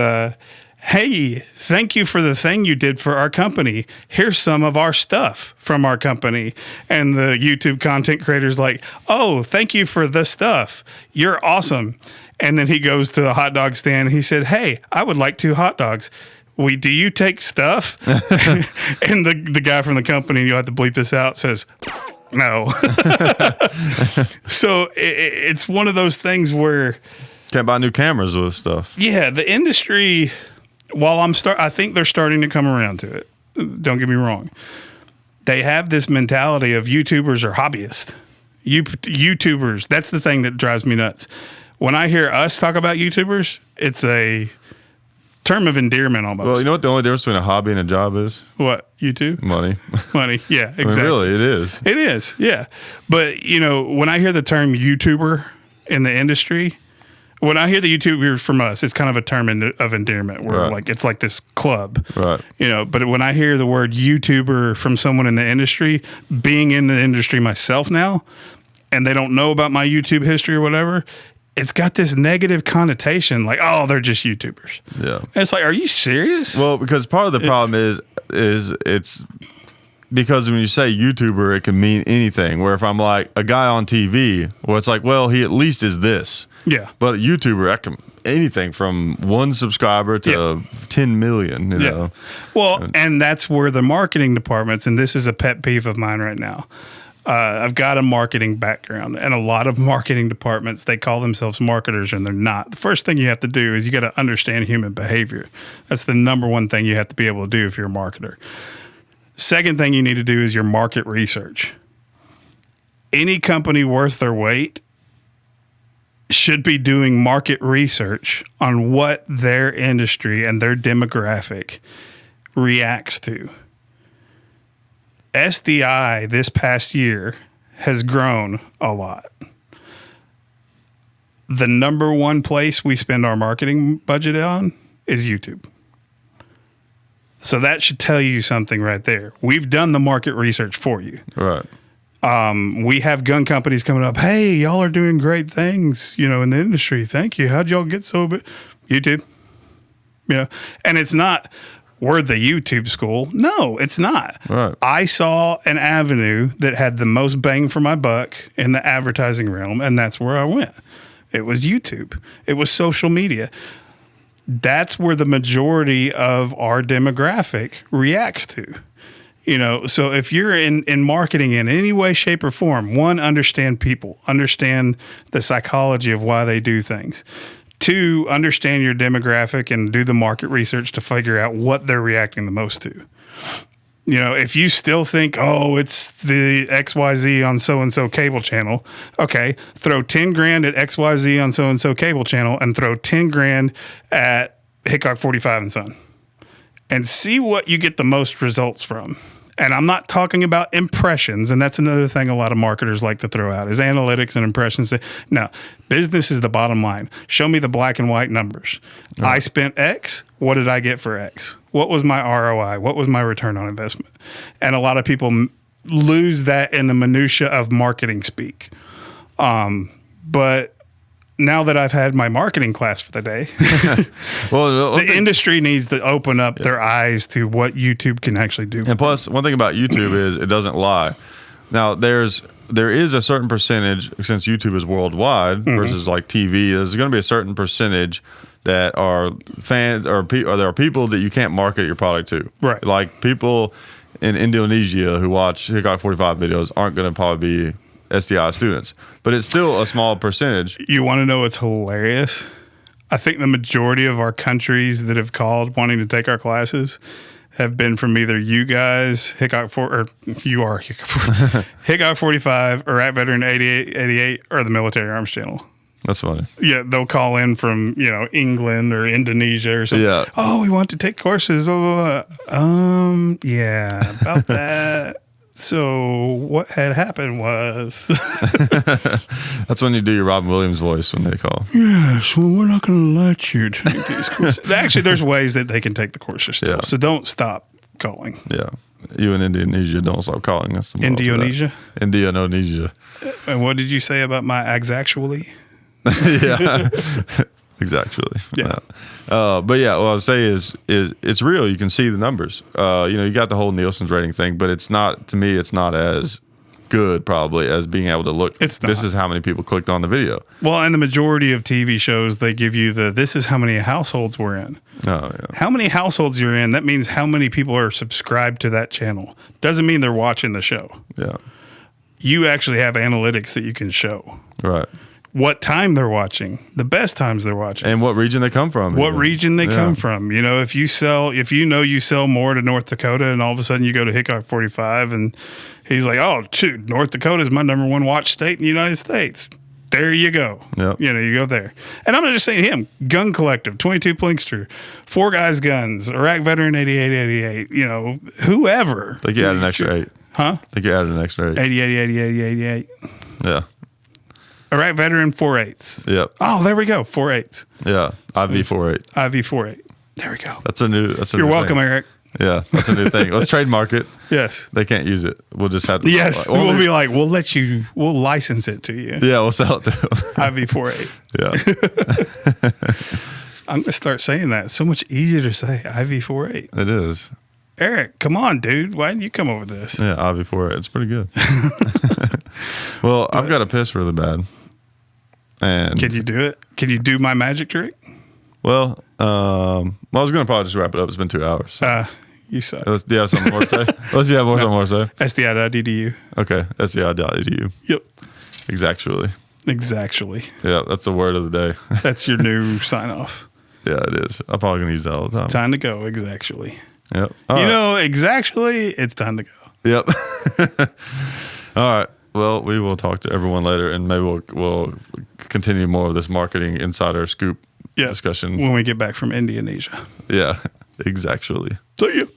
hey, thank you for the thing you did for our company. Here's some of our stuff from our company. And the YouTube content creator's like, oh, thank you for the stuff. You're awesome. And then he goes to the hot dog stand. And he said, hey, I would like 2 hot dogs. Do you take stuff? And the guy from the company, you'll have to bleep this out, says, no. So it's one of those things where can't buy new cameras with stuff. Yeah, the industry, while I think they're starting to come around to it. Don't get me wrong. They have this mentality of YouTubers are hobbyists. YouTubers, that's the thing that drives me nuts. When I hear us talk about YouTubers, it's a term of endearment almost. Well, you know what the only difference between a hobby and a job is? What? YouTube? Money. Money, yeah, exactly. I mean, really, it is. It is, yeah. But, when I hear the term YouTuber in the industry, when I hear the YouTuber from us, it's kind of a term of endearment where it's like this club, right? But when I hear the word YouTuber from someone in the industry, being in the industry myself now, and they don't know about my YouTube history or whatever, it's got this negative connotation, like, oh, they're just YouTubers. Yeah, and it's like, are you serious? Well, because part of the problem is it's because when you say YouTuber, it can mean anything. Where if I'm like a guy on TV, well, it's like, well, he at least is this. Yeah. But a YouTuber, I can anything from 1 subscriber to 10 million, you know. Well, and that's where the marketing departments, and this is a pet peeve of mine right now. I've got a marketing background, and a lot of marketing departments, they call themselves marketers and they're not. The first thing you have to do is you got to understand human behavior. That's the number one thing you have to be able to do if you're a marketer. Second thing you need to do is your market research. Any company worth their weight should be doing market research on what their industry and their demographic reacts to. SDI this past year has grown a lot. The number one place we spend our marketing budget on is YouTube. So that should tell you something right there. We've done the market research for you. Right. We have gun companies coming up. Hey, y'all are doing great things, in the industry. Thank you. How'd y'all get so big? YouTube. And it's not, we're the YouTube school. No, it's not. Right. I saw an avenue that had the most bang for my buck in the advertising realm, and that's where I went. It was YouTube. It was social media. that's where the majority of our demographic reacts to. So if you're in marketing in any way, shape, or form, one, understand people, understand the psychology of why they do things. Two, understand your demographic and do the market research to figure out what they're reacting the most to. If you still think, it's the XYZ on so-and-so cable channel, okay, throw 10 grand at XYZ on so-and-so cable channel and throw 10 grand at Hickok 45 and Son and see what you get the most results from. And I'm not talking about impressions, and that's another thing a lot of marketers like to throw out is analytics and impressions. No, business is the bottom line. Show me the black and white numbers. Right. I spent X. What did I get for X? What was my ROI? What was my return on investment? And a lot of people lose that in the minutia of marketing speak. But now that I've had my marketing class for the day, the industry needs to open up their eyes to what YouTube can actually do. And plus, one thing about YouTube is it doesn't lie. Now, there is a certain percentage, since YouTube is worldwide versus like TV, there's going to be a certain percentage that are fans or there are people that you can't market your product to. Right. Like people in Indonesia who watch Hickok 45 videos aren't going to probably be SDI students, but it's still a small percentage. You want to know what's hilarious? I think the majority of our countries that have called wanting to take our classes have been from either you guys, Hickok 45, Iraq Veteran 88, or the Military Arms Channel. That's funny. Yeah, they'll call in from England or Indonesia or something. Yeah. Oh, we want to take courses. Yeah, about that. So what had happened was... That's when you do your Robin Williams voice when they call. Yes, well, we're not going to let you take these courses. Actually, there's ways that they can take the courses still. Yeah. So don't stop calling. Yeah. You in Indonesia, don't stop calling. That's the Indonesia? Indonesia. And what did you say about my exactually? Yeah. Exactly. Yeah. But yeah, what I would say is it's real. You can see the numbers. You got the whole Nielsen's rating thing, but it's not, to me, it's not as good probably as being able to look. It's not. This is how many people clicked on the video. Well, and the majority of TV shows, they give you this is how many households we're in. Oh, yeah. How many households you're in, that means how many people are subscribed to that channel. Doesn't mean they're watching the show. Yeah. You actually have analytics that you can show. Right. What time they're watching, the best times they're watching, and what region they come from. What region they come from. If you sell more to North Dakota, and all of a sudden you go to Hickok 45, and he's like, "Oh, shoot, North Dakota is my number one watch state in the United States." There you go. Yep. You go there. And I'm not just saying him. Gun Collective, 22 Plinkster, Four Guys Guns, Iraq Veteran 88. Whoever. I think you added an extra 8. Huh? I think you added an extra 8. 88. Yeah. Iraq Veteran 4.8. Yep. Oh, there we go. 4.8. Yeah. IV 4.8. IV 4.8. There we go. That's a new You're welcome, thing. Eric. Yeah, that's a new thing. Let's trademark it. Yes. They can't use it. We'll just have to. Yes. We'll be like, we'll license it to you. Yeah, we'll sell it to them. IV 4.8. Yeah. I'm going to start saying that. It's so much easier to say IV 4.8. It is. Eric, come on, dude. Why didn't you come over this? Yeah, IV 4.8. It's pretty good. Well, I've got to piss really bad. And can you do it? Can you do my magic trick? Well, I was going to probably just wrap it up. It's been 2 hours. So. You suck. Do you have something more to say? Let's have something more to say. SDI.edu. Okay, SDI.edu. Yep. Exactly. Yeah, that's the word of the day. That's your new sign off. Yeah, it is. I'm probably going to use that all the time. Time to go, exactly. Yep. Exactly, it's time to go. Yep. All right. Well, we will talk to everyone later, and maybe we'll continue more of this marketing insider scoop discussion when we get back from Indonesia. Yeah, exactly. See you.